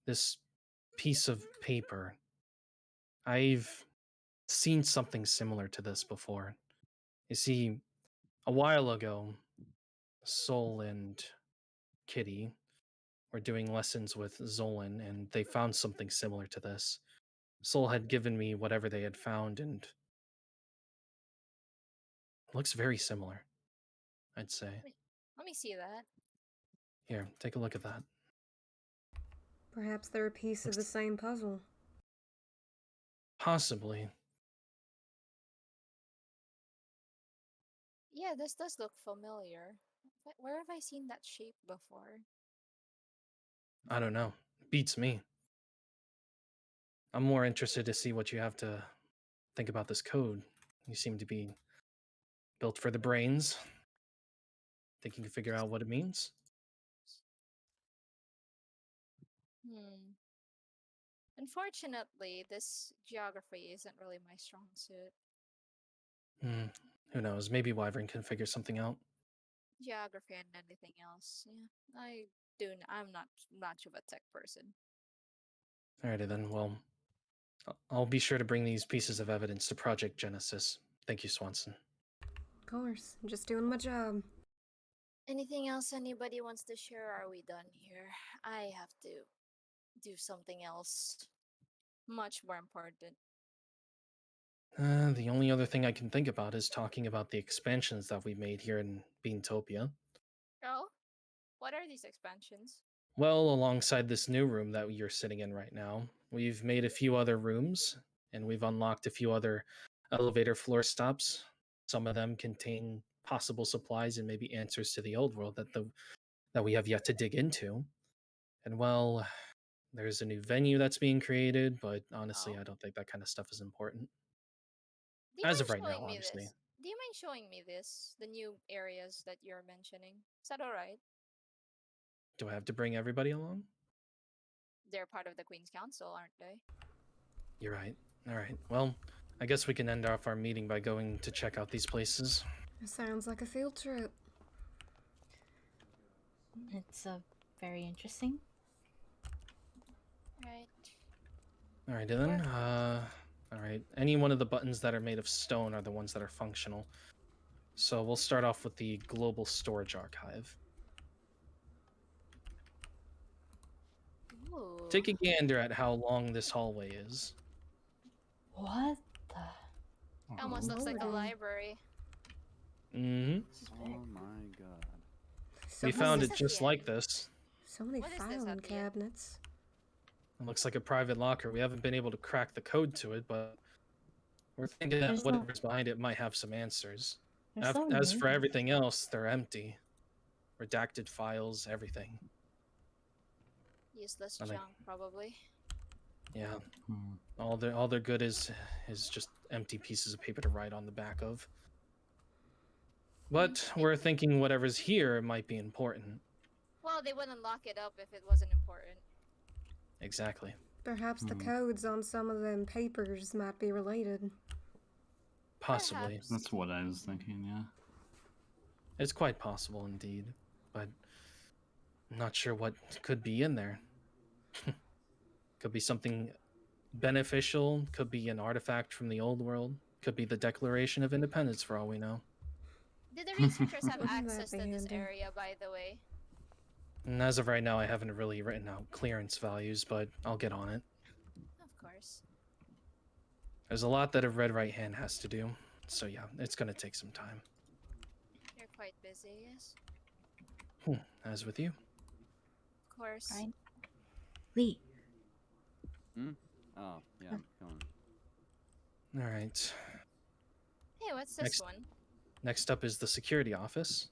This piece of paper. I've seen something similar to this before. You see, a while ago, Sol and Kitty were doing lessons with Zolan, and they found something similar to this. Sol had given me whatever they had found, and it looks very similar, I'd say. Let me see that. Here, take a look at that. Perhaps they're a piece of the same puzzle. Possibly. Yeah, this does look familiar. Where have I seen that shape before? I don't know. Beats me. I'm more interested to see what you have to think about this code. You seem to be built for the brains. Think you can figure out what it means? Unfortunately, this geography isn't really my strong suit. Who knows? Maybe Wyvern can figure something out. Geography and anything else. Yeah, I'm not much of a tech person. Alrighty then. Well, I'll be sure to bring these pieces of evidence to Project Genesis. Thank you, Swanson. Of course, I'm just doing my job. Anything else anybody wants to share? Are we done here? I have to do something else much more important. The only other thing I can think about is talking about the expansions that we made here in Beantopia. Oh, what are these expansions? Well, alongside this new room that you're sitting in right now, we've made a few other rooms, and we've unlocked a few other elevator floor stops. Some of them contain possible supplies and maybe answers to the old world that we have yet to dig into. And well, there's a new venue that's being created, but honestly, Oh. I don't think that kind of stuff is important. Do you As mind of right now, showing me obviously. this? Do you mind showing me this? The new areas that you're mentioning? Is that alright? Do I have to bring everybody along? They're part of the Queen's Council, aren't they? You're right. All right. Well, I guess we can end off our meeting by going to check out these places. It sounds like a field trip. It's very interesting. Right. Alright, then. Alright. Any one of the buttons that are made of stone are the ones that are functional. So we'll start off with the Global Storage Archive. Ooh. Take a gander at how long this hallway is. What the? Almost looks like a Lordy. library. Mm-hmm. This is big. Oh my god. So We What's found this it at just the like end? this. So many What is this filing at the end? cabinets. It looks like a private locker. We haven't been able to crack the code to it, but we're thinking that There's no- whatever's behind it might have some answers. There's no As for name. everything else, they're empty. Redacted files, everything. Useless Nothing. junk, probably. Yeah, Hmm. all they're good is just empty pieces of paper to write on the back of. But we're thinking whatever's here might be important. Well, they wouldn't lock it up if it wasn't important. Exactly. Perhaps the codes on some of them papers might be related. Possibly. Perhaps. That's what I was thinking, yeah. It's quite possible indeed, but I'm not sure what could be in there. Could be something beneficial, could be an artifact from the old world, could be the Declaration of Independence for all we know. Did the researchers have Wouldn't that access be to this handy? area, by the way? And as of right now, I haven't really written out clearance values, but I'll get on it. Of course. There's a lot that a red right hand has to do, so yeah, it's gonna take some time. You're quite busy, yes? As with you. Of course. Fine. Lee. Oh, yeah, I'm going. All right. Hey, what's this Next. one? Next up is the security office.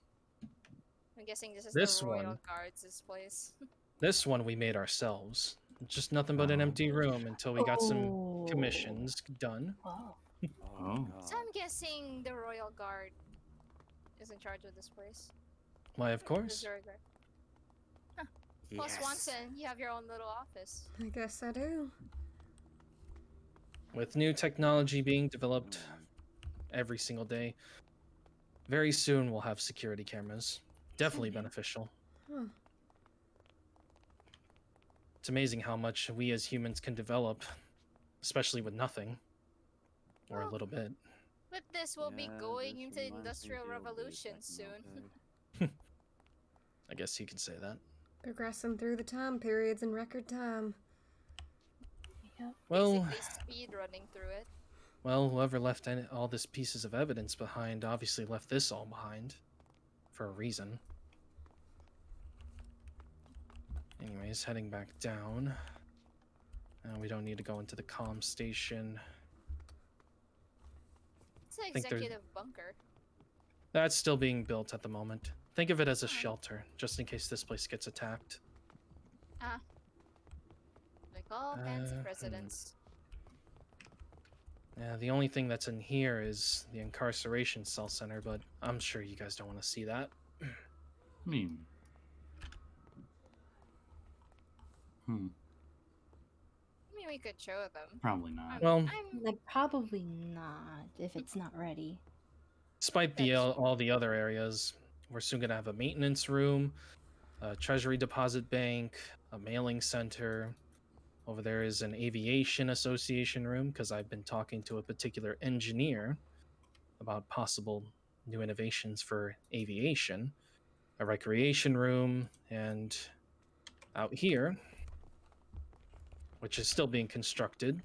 I'm guessing this is This the Royal one. Guards' place. This one we made ourselves. Just nothing but an Oh. empty room until we got some Oh. commissions done. Wow. Oh. So I'm guessing the Royal Guard is in charge of this place. Why, of The course. Zurich Guard. Well, Swanson, you have your own little office. I guess I do. With new technology being developed every single day, very soon we'll have security cameras. Definitely beneficial. Huh. It's amazing how much we as humans can develop, especially with nothing. Or a Well, little bit. With this, we'll be Yeah, going this into reminds me Industrial of the old days Revolution back in soon. Altai. I guess you could say that. Progressing through the time periods in record time. Yep. Well, Basically speed running through it. whoever left all this pieces of evidence behind obviously left this all behind. For a reason. Anyways, heading back down. We don't need to go into the comm station. It's an think there's- executive bunker. That's still being built at the moment. Think of it as a shelter, just in case this place gets attacked. Like all fancy Hmm. presidents. Yeah, the only thing that's in here is the incarceration cell center, but I'm sure you guys don't want to see that. I mean. I mean, we could show them. Probably not. Well, Like, probably not if it's not ready. despite That's all the other areas, we're soon going to have a maintenance room, a treasury deposit bank, a mailing center. Over there is an aviation association room because I've been talking to a particular engineer about possible new innovations for aviation, a recreation room, and out here, which is still being constructed,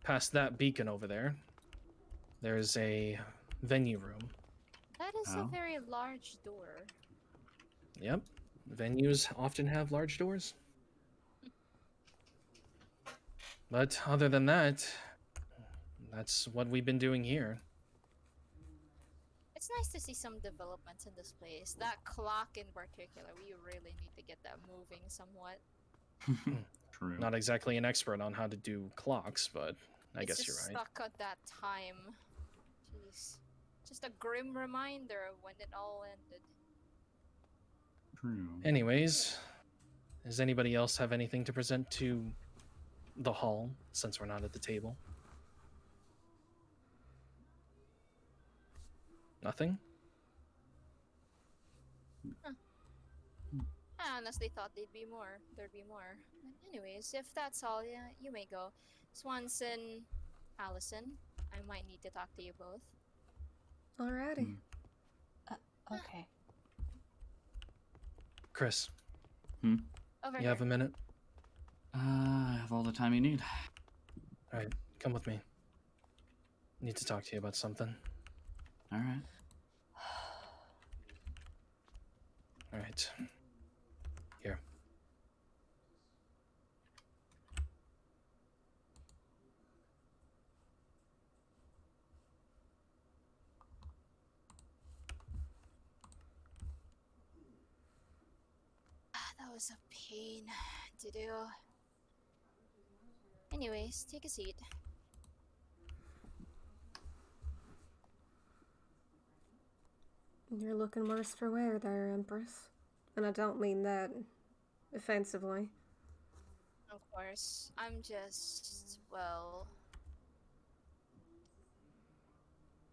past that beacon over there, there's a venue room. That is a Oh. very large door. Yep. Venues often have large doors. But other than that, that's what we've been doing here. It's nice to see some developments in this place. That clock in particular, we really need to get that moving somewhat. True. Not exactly an expert on how to do clocks, but I guess It's you're just right. stuck at that time. Jeez. Just a grim reminder of when it all ended. True. Anyways, does anybody else have anything to present to the hall since we're not at the table? Nothing? I honestly thought there'd be more. There'd be more. But anyways, if that's all, yeah, you may go. Swanson, Allison, I might need to talk to you both. Alrighty. Okay. Chris, Over you here. have a minute? I have all the time you need. Alright, come with me. Need to talk to you about something. All right. All right. Here. That was a pain to do. Anyways, take a seat. You're looking worse for wear there, Empress. And I don't mean that offensively. Of course, I'm just, well,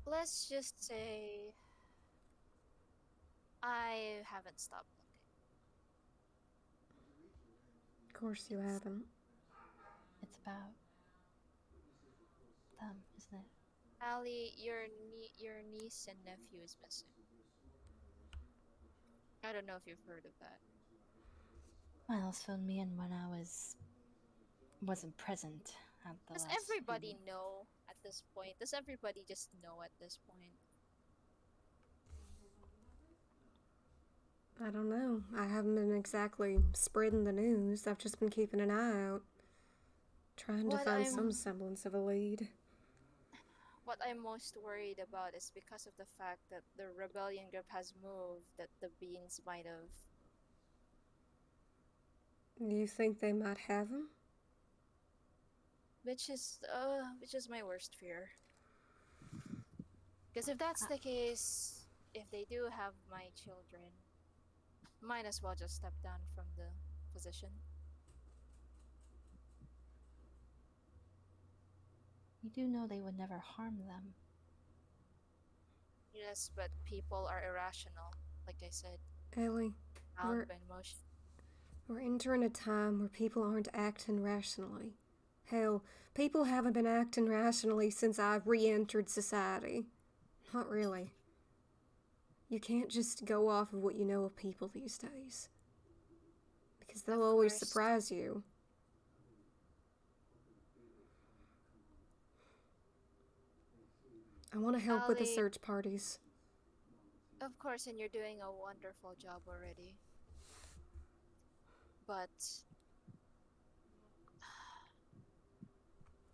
let's just say I haven't stopped looking. Of course you haven't. It's about them, isn't it? Ali, your niece and nephew is missing. I don't know if you've heard of that. Miles filled me in when I wasn't present at the Does last everybody meeting. know at this point? Does everybody just know at this point? I don't know. I haven't been exactly spreading the news. I've just been keeping an eye out. Trying to What find I'm some semblance of a lead. what I'm most worried about is because of the fact that the rebellion group has moved, that the beings might have. You think they might have him? Which is my worst fear. Because if that's the case, if they do have my children, might as well just step down from the position. You do know they would never harm them. Yes, but people are irrational, like I said, Ellie, bound by emotion. we're entering a time where people aren't acting rationally. Hell, people haven't been acting rationally since I've re-entered society. Not really. You can't just go off of what you know of people these days. Because they'll Of always course. surprise you. I want to help with the Ali, search parties. of course, and you're doing a wonderful job already. But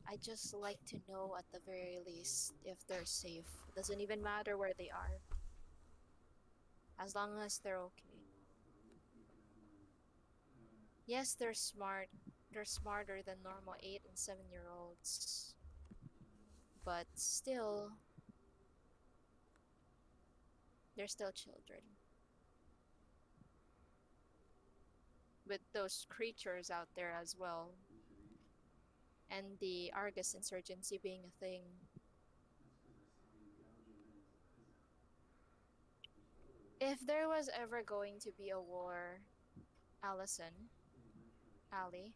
I just like to know at the very least if they're safe. It doesn't even matter where they are. As long as they're okay. Yes, they're smart. They're smarter than normal 8 and 7-year-olds. But still, they're still children. With those creatures out there as well. And the Argus insurgency being a thing. If there was ever going to be a war, Allison, Ali,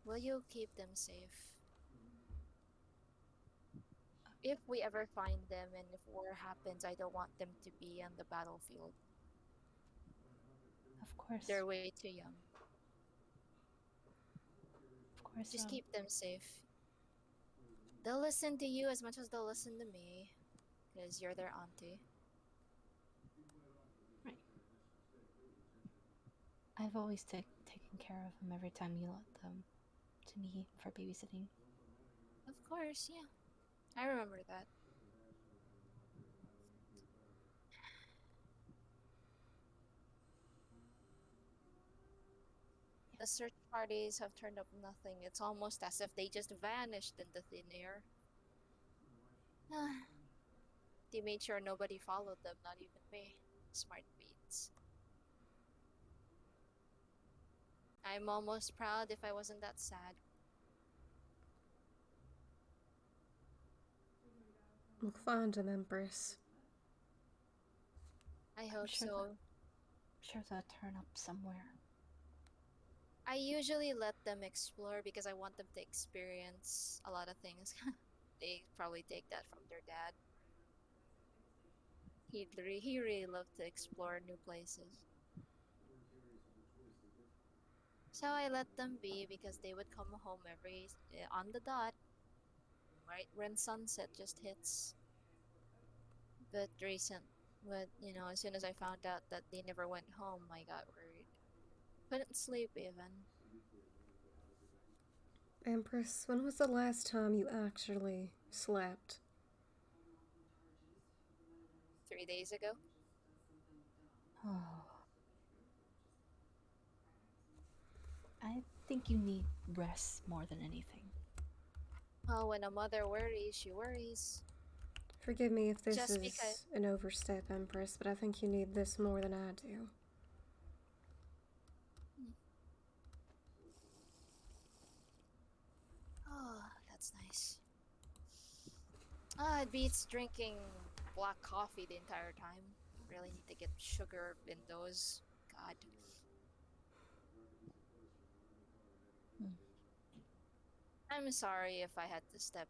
will you keep them safe? If we ever find them and if war happens, I don't want them to be on the battlefield. Of course. They're way too young. Of course. Just keep them safe. They'll listen to you as much as they'll listen to me, because you're their auntie. Right. I've always taken care of them every time you let them to me for babysitting. Of course, yeah. I remember that. The search parties have turned up nothing. It's almost as if they just vanished into thin air. They made sure nobody followed them, not even me. Smart beats. I'm almost proud if I wasn't that sad. We'll find them, Empress. I hope sure so. I'm sure they'll turn up somewhere. I usually let them explore because I want them to experience a lot of things. They probably take that from their dad. He really loved to explore new places. So I let them be because they would come home on the dot, right when sunset just hits. But as soon as I found out that they never went home, I got worried. Couldn't sleep even. Empress, when was the last time you actually slept? 3 days ago. Oh. I think you need rest more than anything. Oh, when a mother worries, she worries. Forgive me if this Just is because. an overstep, Empress, but I think you need this more than I do. Oh, that's nice. It beats drinking black coffee the entire time. Really need to get sugar in those. God. I'm sorry if I had to step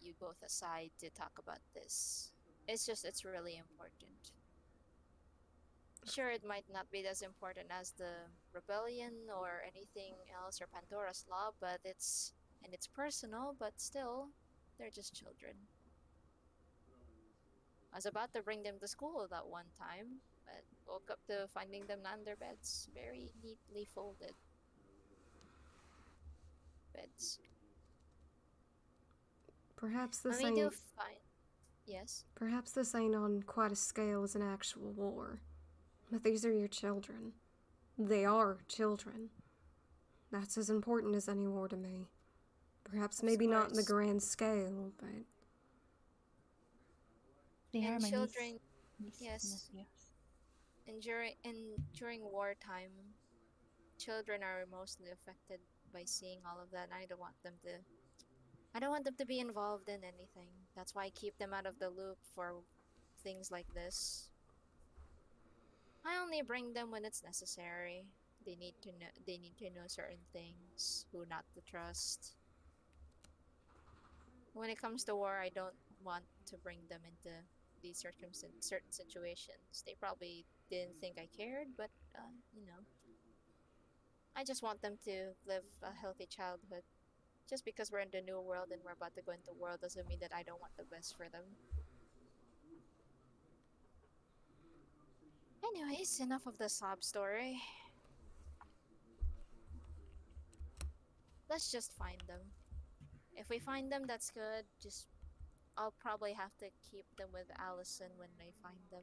you both aside to talk about this. It's really important. Sure, it might not be as important as the rebellion or anything else or Pandora's law, but it's personal, but still, they're just children. I was about to bring them to school that one time, but woke up to finding them on their beds, very neatly folded beds. Perhaps When this we do ain't find, yes, perhaps this ain't on quite a scale as an actual war. But these are your children. They are children. That's as important as any war to me. Perhaps of maybe not in the course. grand scale, but They are And my children, nieces and yes, nephews. and during wartime, children are mostly affected by seeing all of that. And I don't want them to be involved in anything. That's why I keep them out of the loop for things like this. I only bring them when it's necessary. They need to know certain things, who not to trust. When it comes to war, I don't want to bring them into these certain situations. They probably didn't think I cared, but I just want them to live a healthy childhood. Just because we're in the new world and we're about to go into world doesn't mean that I don't want the best for them. Anyways, enough of the sob story. Let's just find them. If we find them, that's good. I'll probably have to keep them with Allison when I find them.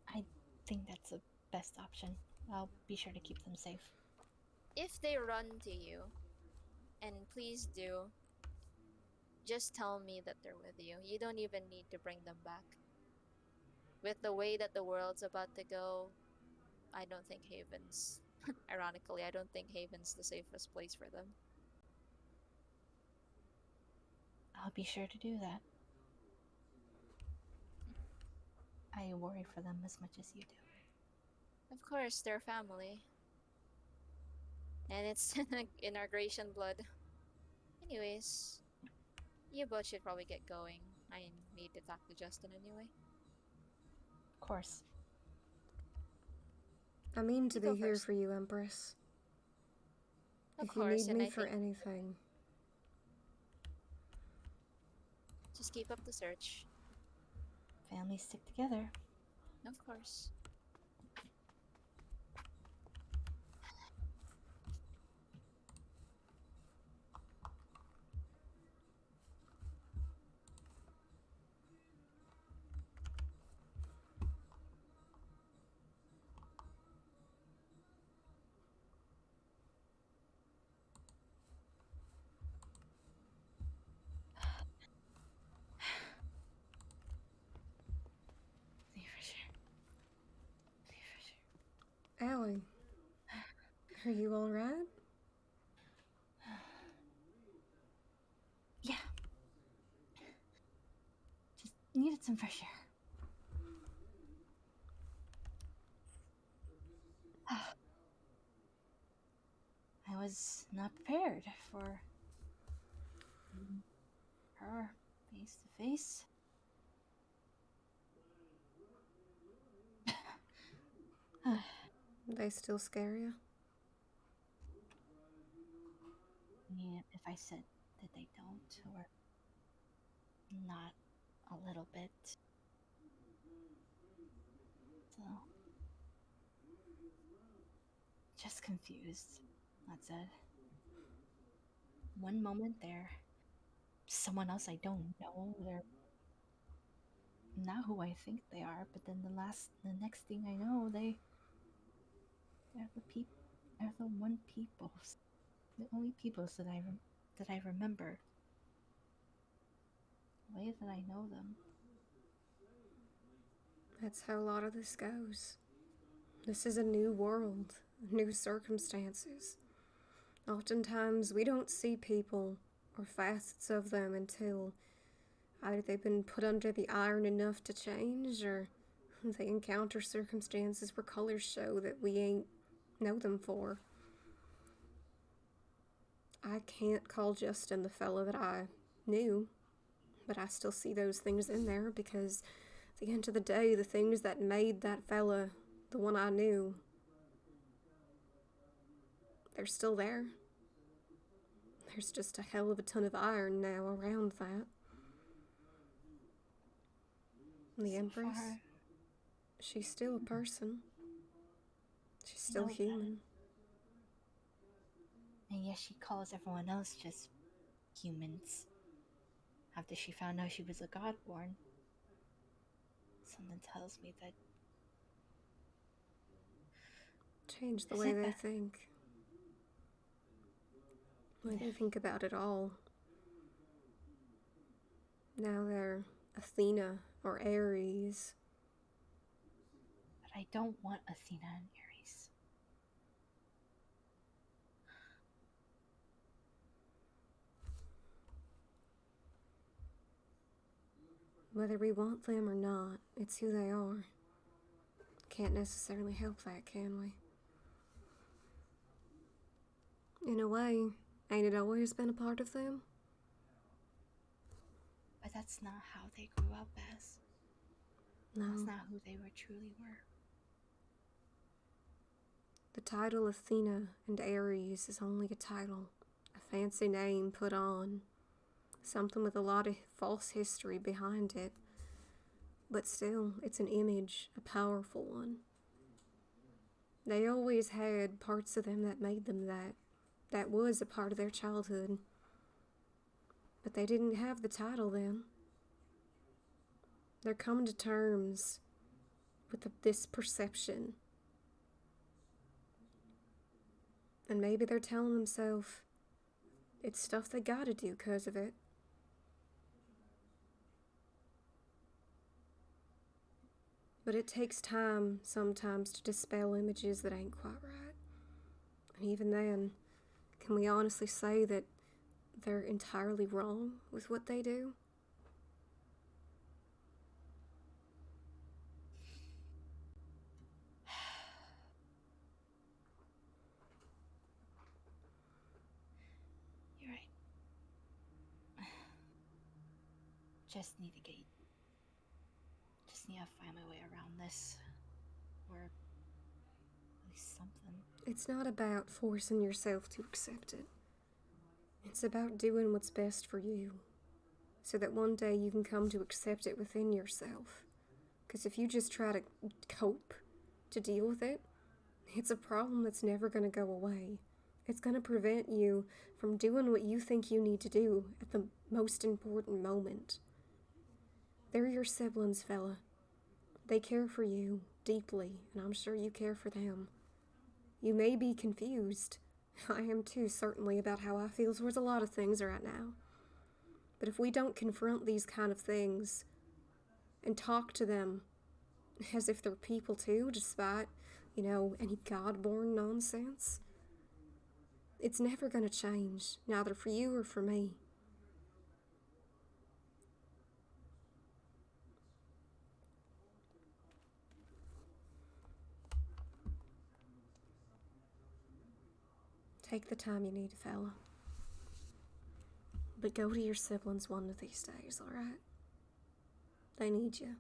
I think that's the best option. I'll be sure to keep them safe. If they run to you, and please do, just tell me that they're with you. You don't even need to bring them back. With the way that the world's about to go, I don't think Haven's, ironically, I don't think Haven's the safest place for them. I'll be sure to do that. I worry for them as much as you do. Of course, they're family. And it's in our Grecian blood. Anyways, you both should probably get going. I need to talk to Justin anyway. Of course. I mean to You go be here first. for you, Empress. Of If you course, need and me I for think anything. just keep up the search. Families stick together. Of course. See for sure. See for sure. Allie, are you alright? Yeah. Just needed some fresh air. I was not prepared for her face to face. They still scare you? I mean, if I said that they don't, or not a little bit. So, just confused. That's it. One moment they're someone else I don't know. They're not who I think they are. But then the next thing I know, they're the one peoples, the only peoples that I remember. The way that I know them. That's how a lot of this goes. This is a new world, new circumstances. Oftentimes, we don't see people or facets of them until either they've been put under the iron enough to change, or they encounter circumstances where colors show that we ain't know them for. I can't call Justin the fella that I knew, but I still see those things in there because at the end of the day, the things that made that fella the one I knew, they're still there. There's just a hell of a ton of iron now around that. The Empress, she's still a person. She's still human. And yet she calls everyone else just humans. After she found out she was a godborn. Something tells me that... Change the way they think. The way they think about it all. Now they're Athena or Ares. But I don't want Athena and Ares. Whether we want them or not, it's who they are. Can't necessarily help that, can we? In a way, ain't it always been a part of them? But that's not how they grew up as. No. That's not who they truly were. The title Athena and Ares is only a title, a fancy name put on, something with a lot of false history behind it. But still, it's an image, a powerful one. They always had parts of them that made them that. That was a part of their childhood. But they didn't have the title then. They're coming to terms with this perception. And maybe they're telling themselves it's stuff they gotta do because of it. But it takes time sometimes to dispel images that ain't quite right. And even then, can we honestly say that they're entirely wrong with what they do? You're right. Just need to find my way around this. Or at least something. It's not about forcing yourself to accept it. It's about doing what's best for you, so that one day you can come to accept it within yourself. Because if you just try to cope, to deal with it, it's a problem that's never going to go away. It's going to prevent you from doing what you think you need to do at the most important moment. They're your siblings, fella. They care for you deeply, and I'm sure you care for them. You may be confused. I am too, certainly, about how I feel towards a lot of things right now. But if we don't confront these kind of things and talk to them as if they're people too, despite, any God-born nonsense, it's never going to change, neither for you or for me. Take the time you need, fella. But go to your siblings one of these days, alright? They need you.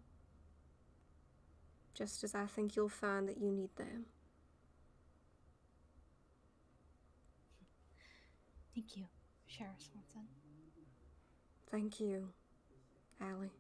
Just as I think you'll find that you need them. Thank you, Sheriff Swanson. Thank you, Allie.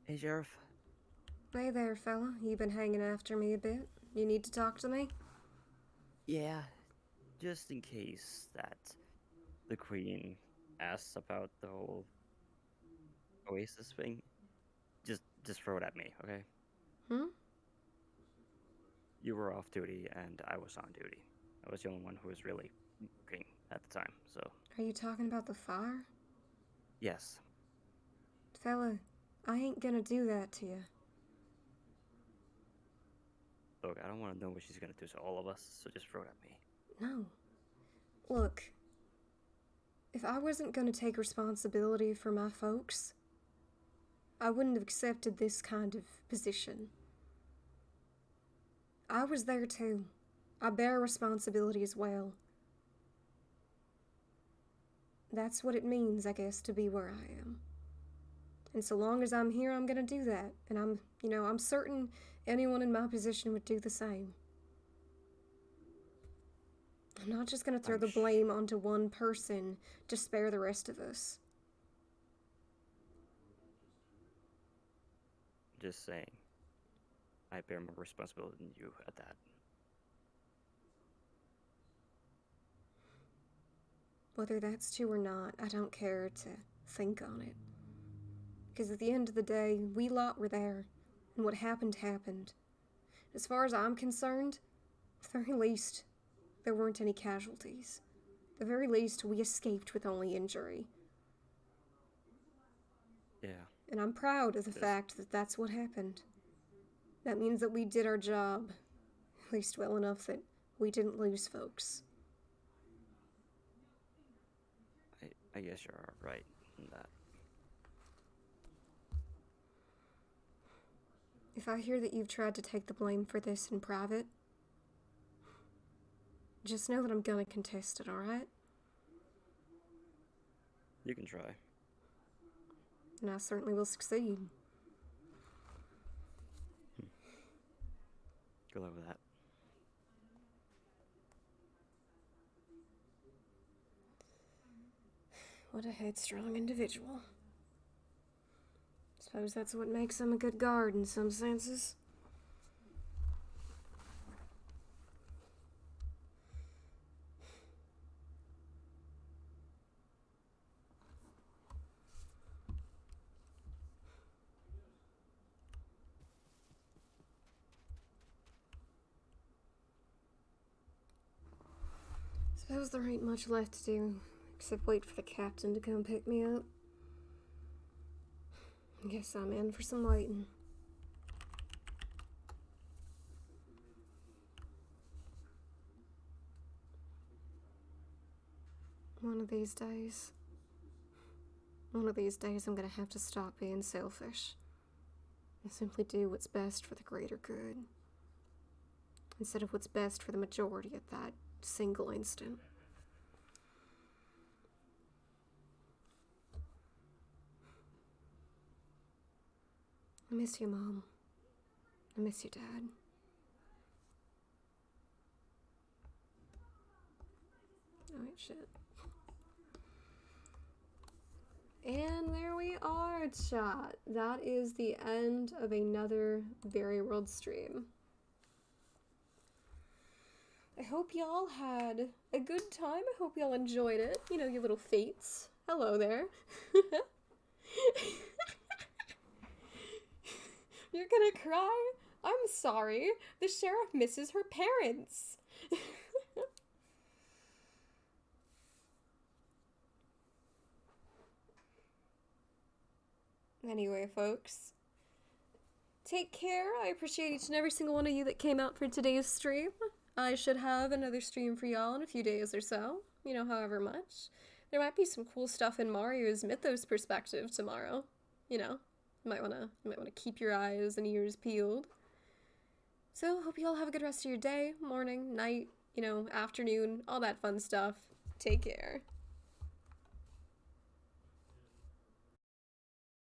Hey, Sheriff. Hey there, fella. You been hanging after me a bit? You need to talk to me? Yeah, just in case that the Queen asks about the whole Oasis thing, just throw it at me, okay? Hmm? You were off duty and I was on duty. I was the only one who was really working at the time, so Are you talking about the fire? yes. Fella, I ain't gonna do that to you. Look, I don't want to know what she's gonna do to all of us, so just throw it at me. No. Look, if I wasn't gonna take responsibility for my folks, I wouldn't have accepted this kind of position. I was there too. I bear responsibility as well. That's what it means, I guess, to be where I am. And so long as I'm here, I'm gonna do that. And I'm certain anyone in my position would do the same. I'm not just gonna throw the blame onto one person to spare the rest of us. Just saying. I bear more responsibility than you at that. Whether that's true or not, I don't care to think on it. Because at the end of the day, we lot were there, and what happened happened. As far as I'm concerned, at the very least, there weren't any casualties. At the very least, we escaped with only injury. Yeah. And I'm proud of the fact that that's what happened. That means that we did our job, at least well enough that we didn't lose folks. I guess you're right in that. If I hear that you've tried to take the blame for this in private, just know that I'm gonna contest it, alright? You can try. And I certainly will succeed. Good luck with that. What a headstrong individual. Suppose that's what makes him a good guard in some senses. Suppose there ain't much left to do, except wait for the captain to come pick me up. I guess I'm in for some waiting. One of these days I'm gonna have to stop being selfish and simply do what's best for the greater good, instead of what's best for the majority at that single instant. I miss you, Mom. I miss you, Dad. Alright, shit. And there we are, chat. That is the end of another Very World stream. I hope y'all had a good time. I hope y'all enjoyed it. You know, your little feats. Hello there. You're gonna cry? I'm sorry. The sheriff misses her parents. Anyway, folks, take care. I appreciate each and every single one of you that came out for today's stream. I should have another stream for y'all in a few days or so, however much. There might be some cool stuff in Mario's Mythos perspective tomorrow. You might wanna keep your eyes and ears peeled. So, hope you all have a good rest of your day, morning, night, afternoon, all that fun stuff. Take care.